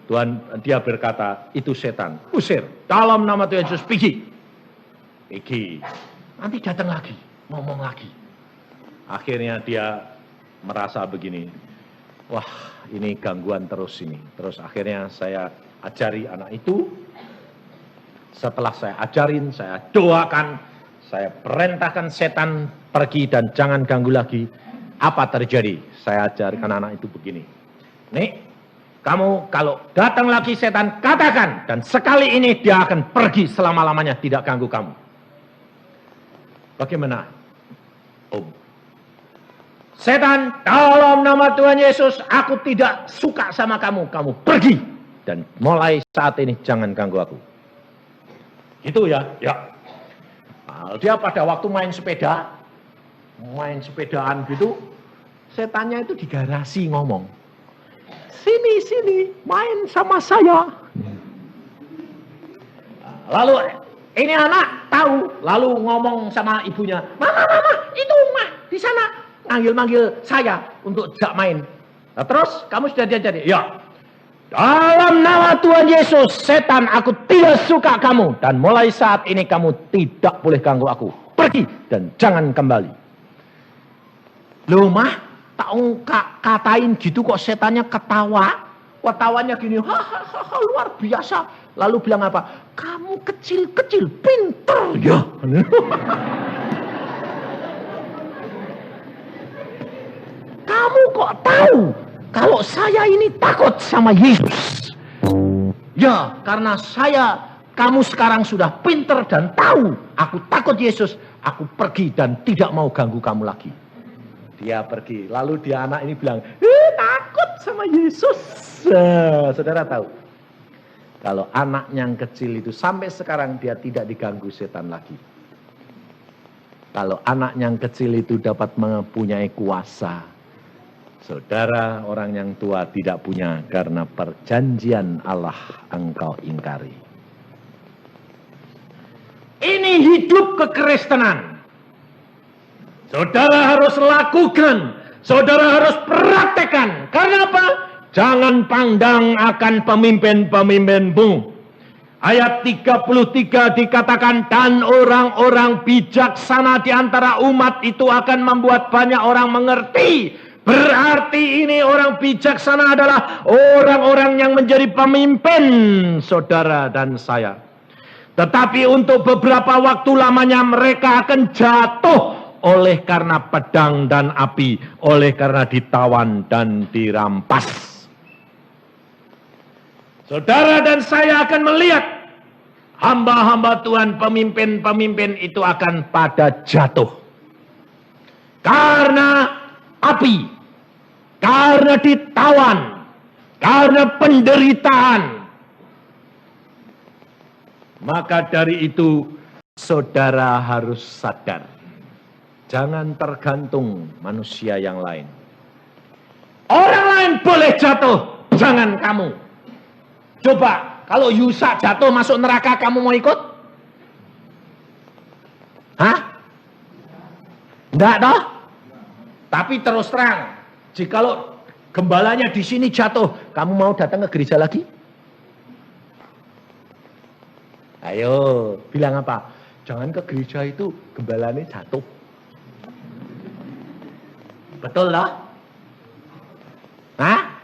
Tuhan, dia berkata, itu setan. Usir. Dalam nama Tuhan Yesus, pergi. Nanti datang lagi. Ngomong lagi. Akhirnya dia merasa begini. Wah, ini gangguan terus ini. Terus akhirnya saya ajari anak itu. Setelah saya ajarin, saya doakan. Saya perintahkan setan pergi dan jangan ganggu lagi. Apa terjadi? Saya ajarkan anak itu begini. Nih, kamu kalau datang lagi setan, katakan. Dan sekali ini dia akan pergi selama-lamanya tidak ganggu kamu. Bagaimana, Om? Setan, dalam nama Tuhan Yesus, aku tidak suka sama kamu. Kamu pergi. Dan mulai saat ini jangan ganggu aku. Gitu ya? Ya. Nah, dia pada waktu main sepedaan gitu, setannya itu di garasi ngomong, sini, main sama saya. Lalu ini anak tahu, lalu ngomong sama ibunya, mama, itu mah di sana manggil saya untuk jak main. Nah, terus kamu sudah diajari, ya. Dalam nama Tuhan Yesus, setan, aku tidak suka kamu. Dan mulai saat ini kamu tidak boleh ganggu aku. Pergi dan jangan kembali. Loh mah, tak katain gitu kok setannya ketawa. Ketawanya gini, hahaha, luar biasa. Lalu bilang apa? Kamu kecil-kecil, pinter ya. Kamu kok tahu kalau saya ini takut sama Yesus? Ya, karena kamu sekarang sudah pinter dan tahu aku takut Yesus, aku pergi dan tidak mau ganggu kamu lagi. Dia pergi, lalu dia anak ini bilang, takut sama Yesus. Saudara tahu, kalau anak yang kecil itu sampai sekarang dia tidak diganggu setan lagi. Kalau anak yang kecil itu dapat mempunyai kuasa, saudara orang yang tua tidak punya, karena perjanjian Allah engkau ingkari. Ini hidup kekristenan. Saudara harus lakukan, saudara harus praktekkan. Karena apa? Jangan pandang akan pemimpin-pemimpinmu. Ayat 33 dikatakan, dan orang-orang bijaksana di antara umat itu akan membuat banyak orang mengerti. Berarti ini orang bijaksana adalah orang-orang yang menjadi pemimpin saudara dan saya. Tetapi untuk beberapa waktu lamanya mereka akan jatuh oleh karena pedang dan api, oleh karena ditawan dan dirampas. Saudara dan saya akan melihat hamba-hamba Tuhan, pemimpin-pemimpin itu akan pada jatuh. Karena api, karena ditawan, karena penderitaan. Maka dari itu saudara harus sadar. Jangan tergantung manusia yang lain. Orang lain boleh jatuh, jangan kamu. Coba, kalau Yusa jatuh masuk neraka, kamu mau ikut? Hah? Enggak toh? Tapi terus terang, jikalau gembalanya di sini jatuh, kamu mau datang ke gereja lagi? Ayo, bilang apa? Jangan ke gereja itu, gembalanya jatuh. Betul loh? Hah?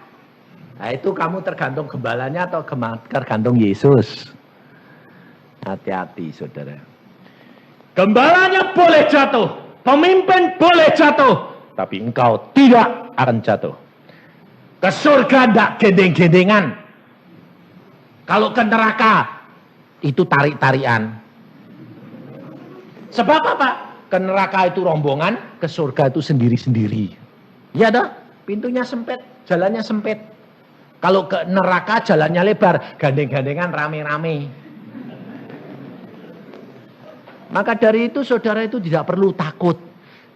Nah itu kamu tergantung gembalanya atau tergantung Yesus? Hati-hati saudara. Gembalanya boleh jatuh, pemimpin boleh jatuh, tapi engkau tidak akan jatuh. Ke surga tidak gendeng-gendengan. Kalau ke neraka, itu tarik-tarian. Sebab apa? Ke neraka itu rombongan, ke surga itu sendiri-sendiri. Ya dah, pintunya sempit, jalannya sempit. Kalau ke neraka jalannya lebar, gandeng-gandengan rame-rame. Maka dari itu saudara itu tidak perlu takut.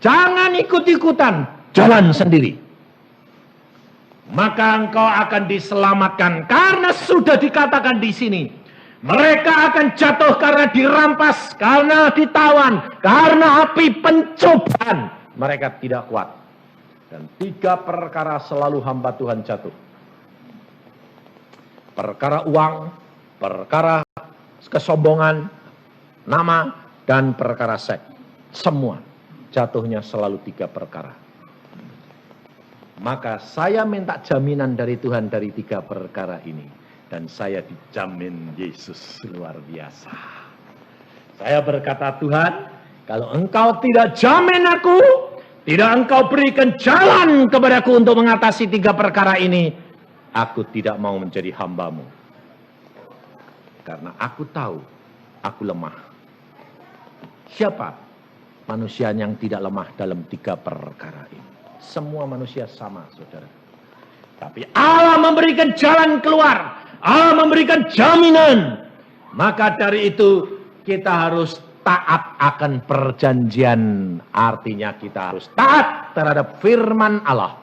Jangan ikut-ikutan, jalan sendiri. Maka engkau akan diselamatkan, karena sudah dikatakan di sini. Mereka akan jatuh karena dirampas, karena ditawan, karena api pencobaan. Mereka tidak kuat. Dan 3 perkara selalu hamba Tuhan jatuh. Perkara uang, perkara kesombongan, nama, dan perkara seks. Semua jatuhnya selalu 3 perkara. Maka saya minta jaminan dari Tuhan dari 3 perkara ini. Dan saya dijamin Yesus luar biasa. Saya berkata, Tuhan, kalau engkau tidak jamin aku, tidak engkau berikan jalan kepadaku untuk mengatasi 3 perkara ini, aku tidak mau menjadi hambamu. Karena aku tahu, aku lemah. Siapa manusia yang tidak lemah dalam 3 perkara ini? Semua manusia sama, saudara. Tapi Allah memberikan jalan keluar. Allah memberikan jaminan. Maka dari itu kita harus taat akan perjanjian. Artinya kita harus taat terhadap firman Allah.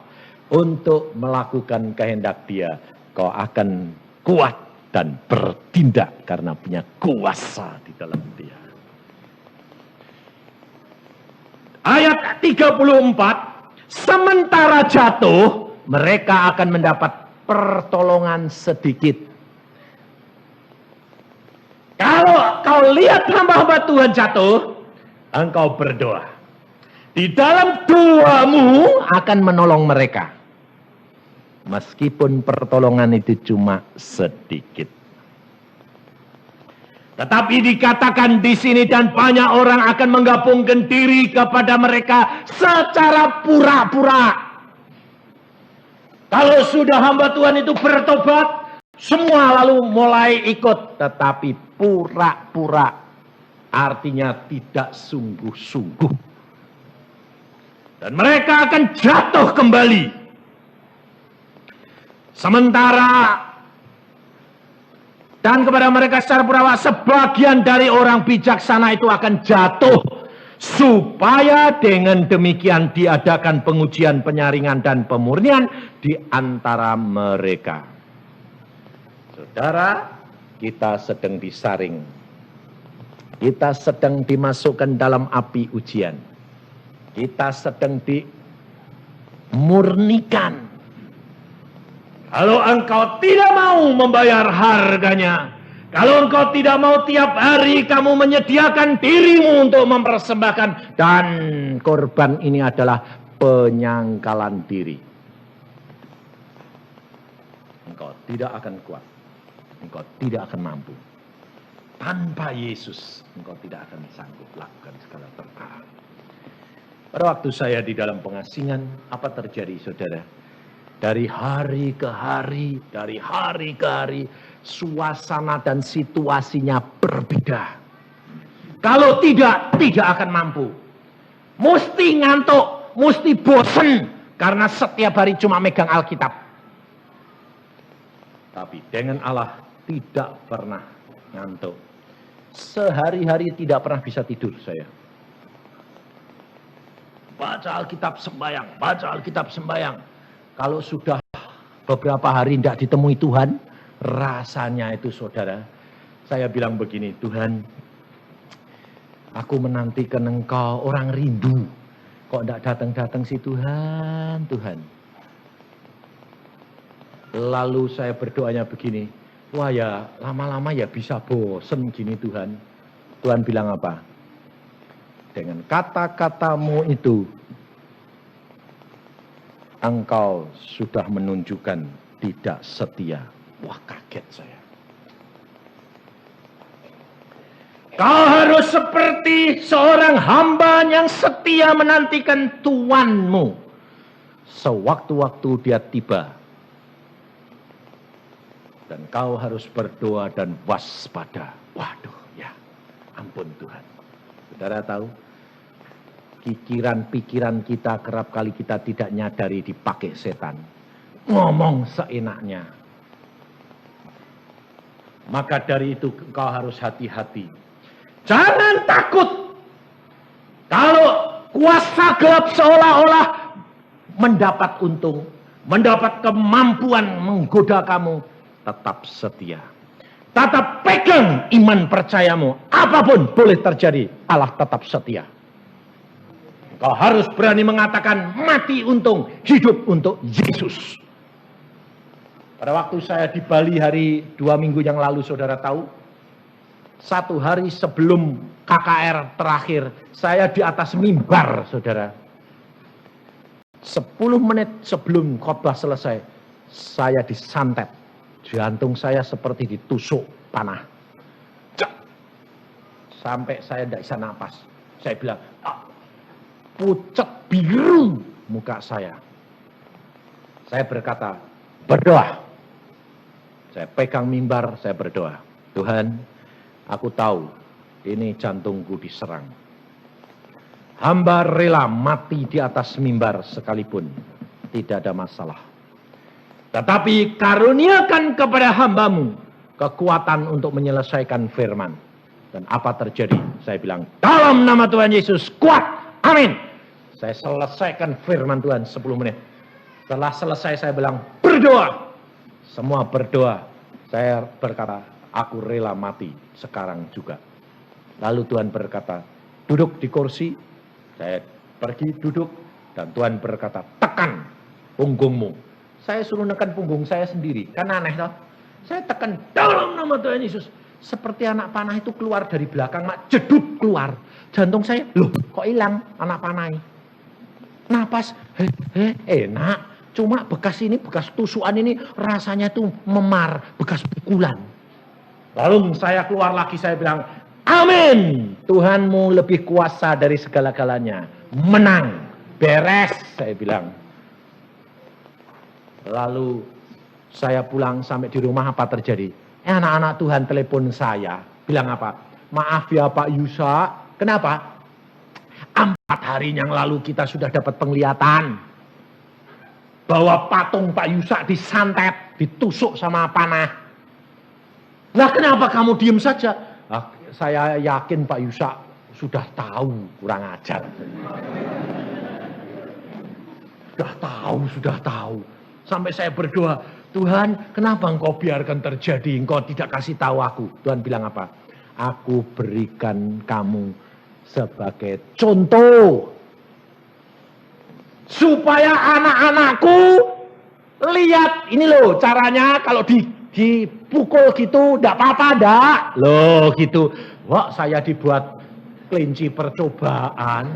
Untuk melakukan kehendak Dia. Kau akan kuat dan bertindak karena punya kuasa di dalam Dia. Ayat 34, sementara jatuh, mereka akan mendapat pertolongan sedikit. Kalau kau lihat hamba-hamba Tuhan jatuh, engkau berdoa. Di dalam doamu akan menolong mereka. Meskipun pertolongan itu cuma sedikit. Tetapi dikatakan di sini dan banyak orang akan menggabungkan diri kepada mereka secara pura-pura. Kalau sudah hamba Tuhan itu bertobat, semua lalu mulai ikut. Tetapi pura-pura artinya tidak sungguh-sungguh. Dan mereka akan jatuh kembali. Sementara dan kepada mereka secara pura-pura sebagian dari orang bijaksana itu akan jatuh. Supaya dengan demikian diadakan pengujian, penyaringan, dan pemurnian di antara mereka. Saudara, kita sedang disaring. Kita sedang dimasukkan dalam api ujian. Kita sedang dimurnikan. Kalau engkau tidak mau membayar harganya, kalau engkau tidak mau tiap hari kamu menyediakan dirimu untuk mempersembahkan, dan korban ini adalah penyangkalan diri, engkau tidak akan kuat, engkau tidak akan mampu. Tanpa Yesus, engkau tidak akan sanggup lakukan segala perkara. Pada waktu saya di dalam pengasingan, apa terjadi, saudara? Dari hari ke hari, suasana dan situasinya berbeda. Kalau tidak akan mampu. Mesti ngantuk, mesti bosen, karena setiap hari cuma megang Alkitab. Tapi dengan Allah tidak pernah ngantuk. Sehari-hari tidak pernah bisa tidur saya. Baca Alkitab sembahyang. Kalau sudah beberapa hari tidak ditemui Tuhan, rasanya itu, saudara, saya bilang begini, Tuhan, aku menantikan Engkau, orang rindu. Kok tidak datang-datang sih Tuhan, Tuhan. Lalu saya berdoanya begini, wah ya lama-lama ya bisa bosen gini Tuhan. Tuhan bilang apa? Dengan kata-katamu itu, engkau sudah menunjukkan tidak setia. Wah, kaget saya. Kau harus seperti seorang hamba yang setia menantikan Tuanmu. Sewaktu-waktu dia tiba. Dan kau harus berdoa dan waspada. Waduh, ya ampun Tuhan. Saudara tahu? Pikiran-pikiran kita kerap kali kita tidak nyadari dipakai setan. Ngomong seenaknya. Maka dari itu engkau harus hati-hati. Jangan takut. Kalau kuasa gelap seolah-olah mendapat untung. Mendapat kemampuan menggoda kamu. Tetap setia. Tetap pegang iman percayamu. Apapun boleh terjadi. Allah tetap setia. Kau harus berani mengatakan mati untung, hidup untuk Yesus. Pada waktu saya di Bali hari 2 minggu yang lalu, saudara tahu, 1 hari sebelum KKR terakhir, saya di atas mimbar, saudara. 10 menit sebelum khotbah selesai, saya disantet. Jantung saya seperti ditusuk panah. Sampai saya tidak bisa napas. Saya bilang, pucat biru muka saya. Saya berkata, berdoa. Saya pegang mimbar, saya berdoa. Tuhan, aku tahu ini jantungku diserang. Hamba rela mati di atas mimbar sekalipun. Tidak ada masalah. Tetapi karuniakan kepada hambamu kekuatan untuk menyelesaikan firman. Dan apa terjadi? Saya bilang, dalam nama Tuhan Yesus, kuat. Amin. Saya selesaikan firman Tuhan 10 menit. Setelah selesai saya bilang, berdoa. Semua berdoa. Saya berkata, aku rela mati sekarang juga. Lalu Tuhan berkata, duduk di kursi. Saya pergi duduk dan Tuhan berkata, tekan punggungmu. Saya suruh nekan punggung saya sendiri. Kan aneh toh? Saya tekan dalam nama Tuhan Yesus. Seperti anak panah itu keluar dari belakang, mak jeduk keluar. Jantung saya, loh kok hilang anak panah ini? Napas, enak. Cuma bekas ini, bekas tusukan ini rasanya tuh memar, bekas pukulan. Lalu saya keluar lagi, saya bilang, amin. Tuhanmu lebih kuasa dari segala-galanya. Menang. Beres, saya bilang. Lalu saya pulang sampai di rumah, apa terjadi? Anak-anak Tuhan telepon saya. Bilang apa? Maaf ya Pak Yusa. Kenapa? 4 hari yang lalu kita sudah dapat penglihatan. Bahwa patung Pak Yusa disantet, ditusuk sama panah. Lah kenapa kamu diem saja? Saya yakin Pak Yusa sudah tahu, kurang ajar. Sudah tahu. Sampai saya berdoa, Tuhan kenapa engkau biarkan terjadi, engkau tidak kasih tahu aku. Tuhan bilang apa? Aku berikan kamu sebagai contoh. Supaya anak-anakku lihat, ini loh caranya kalau dipukul gitu, enggak apa-apa, enggak. Loh gitu. Wah, saya dibuat kelinci percobaan.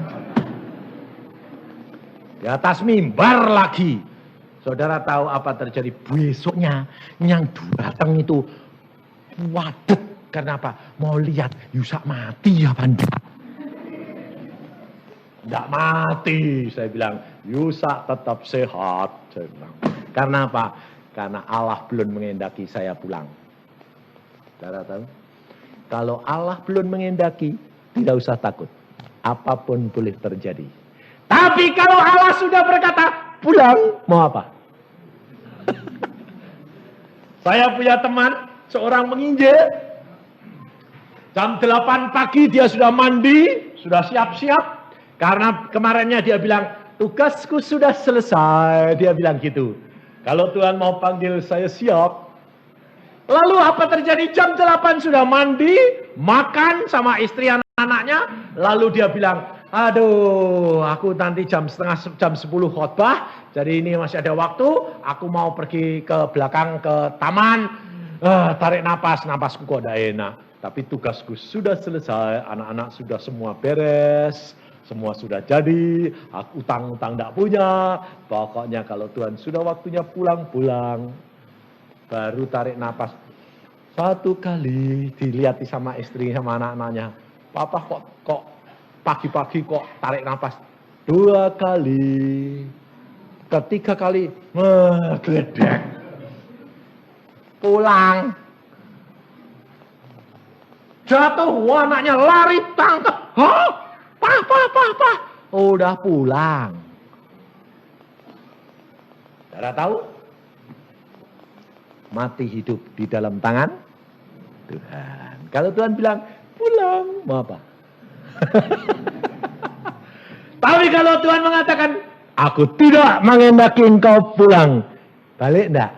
Di atas mimbar lagi. Saudara tahu apa terjadi besoknya? Yang datang itu waduh, kenapa? Mau lihat Yusak mati apa enggak? Enggak mati, saya bilang. Yusak tetap sehat, saya bilang. Karena apa? Karena Allah belum mengendaki saya pulang. Saudara tahu? Kalau Allah belum mengendaki, tidak usah takut. Apapun boleh terjadi. Tapi kalau Allah sudah berkata, pulang, mau apa? Saya punya teman, seorang menginjil. Jam 8 pagi dia sudah mandi, sudah siap-siap. Karena kemarinnya dia bilang, tugasku sudah selesai. Dia bilang gitu. Kalau Tuhan mau panggil saya siap. Lalu apa terjadi? Jam 8 sudah mandi, makan sama istri anak-anaknya. Lalu dia bilang, aduh, aku nanti jam 10 khotbah, jadi ini masih ada waktu, aku mau pergi ke belakang ke taman, tarik napasku kok udah enak. Tapi tugasku sudah selesai, anak-anak sudah semua beres, semua sudah jadi, aku utang-utang tidak punya, pokoknya kalau Tuhan sudah waktunya pulang, baru tarik napas. Satu kali dilihat sama istri sama anak-anaknya, papa kok pagi-pagi kok tarik nafas 2 kali, ketiga kali, gledek, pulang, jatuh, anaknya lari tangkap, pa, udah pulang. Saudara tahu, mati hidup di dalam tangan Tuhan. Kalau Tuhan bilang pulang, mau apa? Tapi kalau Tuhan mengatakan, aku tidak mengendaki engkau pulang, balik enggak?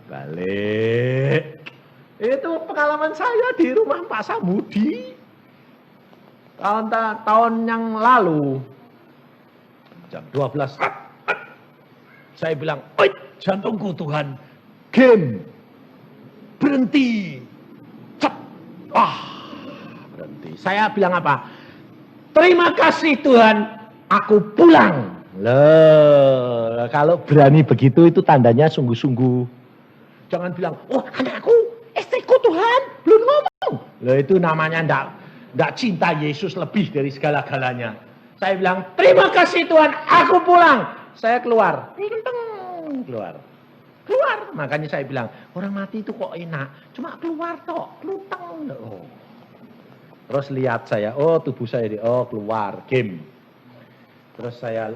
Balik. Itu pengalaman saya di rumah Pak Samudi. Tahun yang lalu. Jam 12. Saya bilang, oi, jantungku Tuhan. Game. Berhenti. Cep. Berhenti. Saya bilang apa? Terima kasih Tuhan, aku pulang. Loh, kalau berani begitu itu tandanya sungguh-sungguh. Jangan bilang, oh anakku, istriku Tuhan, belum ngomong. Loh itu namanya enggak cinta Yesus lebih dari segala-galanya. Saya bilang, terima kasih Tuhan, aku pulang. Saya keluar. Keluar. Makanya saya bilang, orang mati itu kok enak. Cuma keluar tok, lutang. Oh. Terus lihat saya, oh tubuh saya, oh keluar, game. Terus saya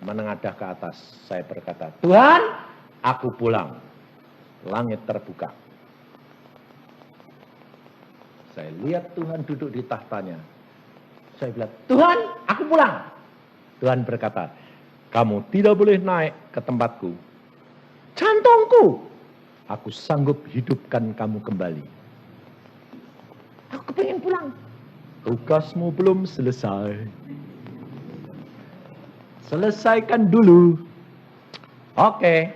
menengadah ke atas. Saya berkata, Tuhan, aku pulang. Langit terbuka. Saya lihat Tuhan duduk di tahtanya. Saya bilang, Tuhan, aku pulang. Tuhan berkata, kamu tidak boleh naik ke tempatku. Jantungku, aku sanggup hidupkan kamu kembali. Aku pengen pulang. Tugasmu belum selesai. Selesaikan dulu. Oke.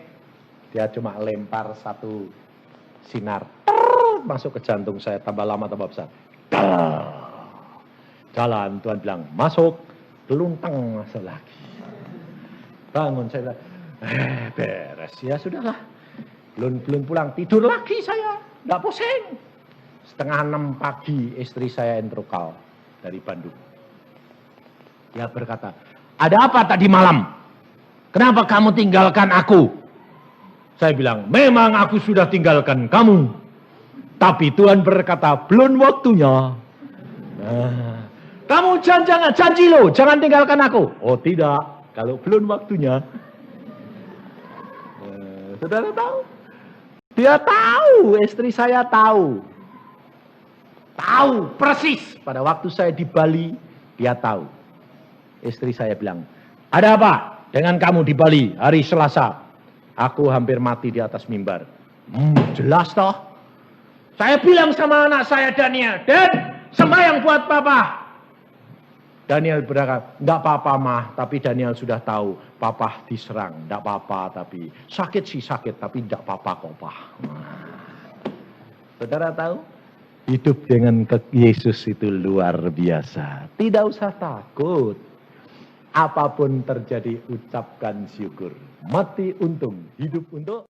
Dia cuma lempar satu sinar. Masuk ke jantung saya. Tambah lama tambah besar. Jalan. Tuhan bilang, masuk. Luntang masuk lagi. Bangun saya bilang, beres. Ya sudahlah. Belum pulang. Tidur lagi saya. Nggak pusing. 5:30 pagi istri saya entrokal dari Bandung. Dia berkata, ada apa tadi malam? Kenapa kamu tinggalkan aku? Saya bilang, memang aku sudah tinggalkan kamu. Tapi Tuhan berkata, belum waktunya. Nah, kamu janji lo, jangan tinggalkan aku. Oh tidak, kalau belum waktunya. Saudara tahu? Dia tahu, istri saya tahu. Tahu persis. Pada waktu saya di Bali, dia tahu. Istri saya bilang, ada apa dengan kamu di Bali hari Selasa? Aku hampir mati di atas mimbar. Jelas toh. Saya bilang sama anak saya Daniel, Dad, sembahyang buat papa. Daniel berkata, enggak apa-apa mah, tapi Daniel sudah tahu, papa diserang, enggak apa-apa, tapi sakit sih sakit, tapi enggak apa-apa kok pak. Saudara tahu? Hidup dengan Yesus itu luar biasa. Tidak usah takut. Apapun terjadi, ucapkan syukur. Mati untung, hidup untuk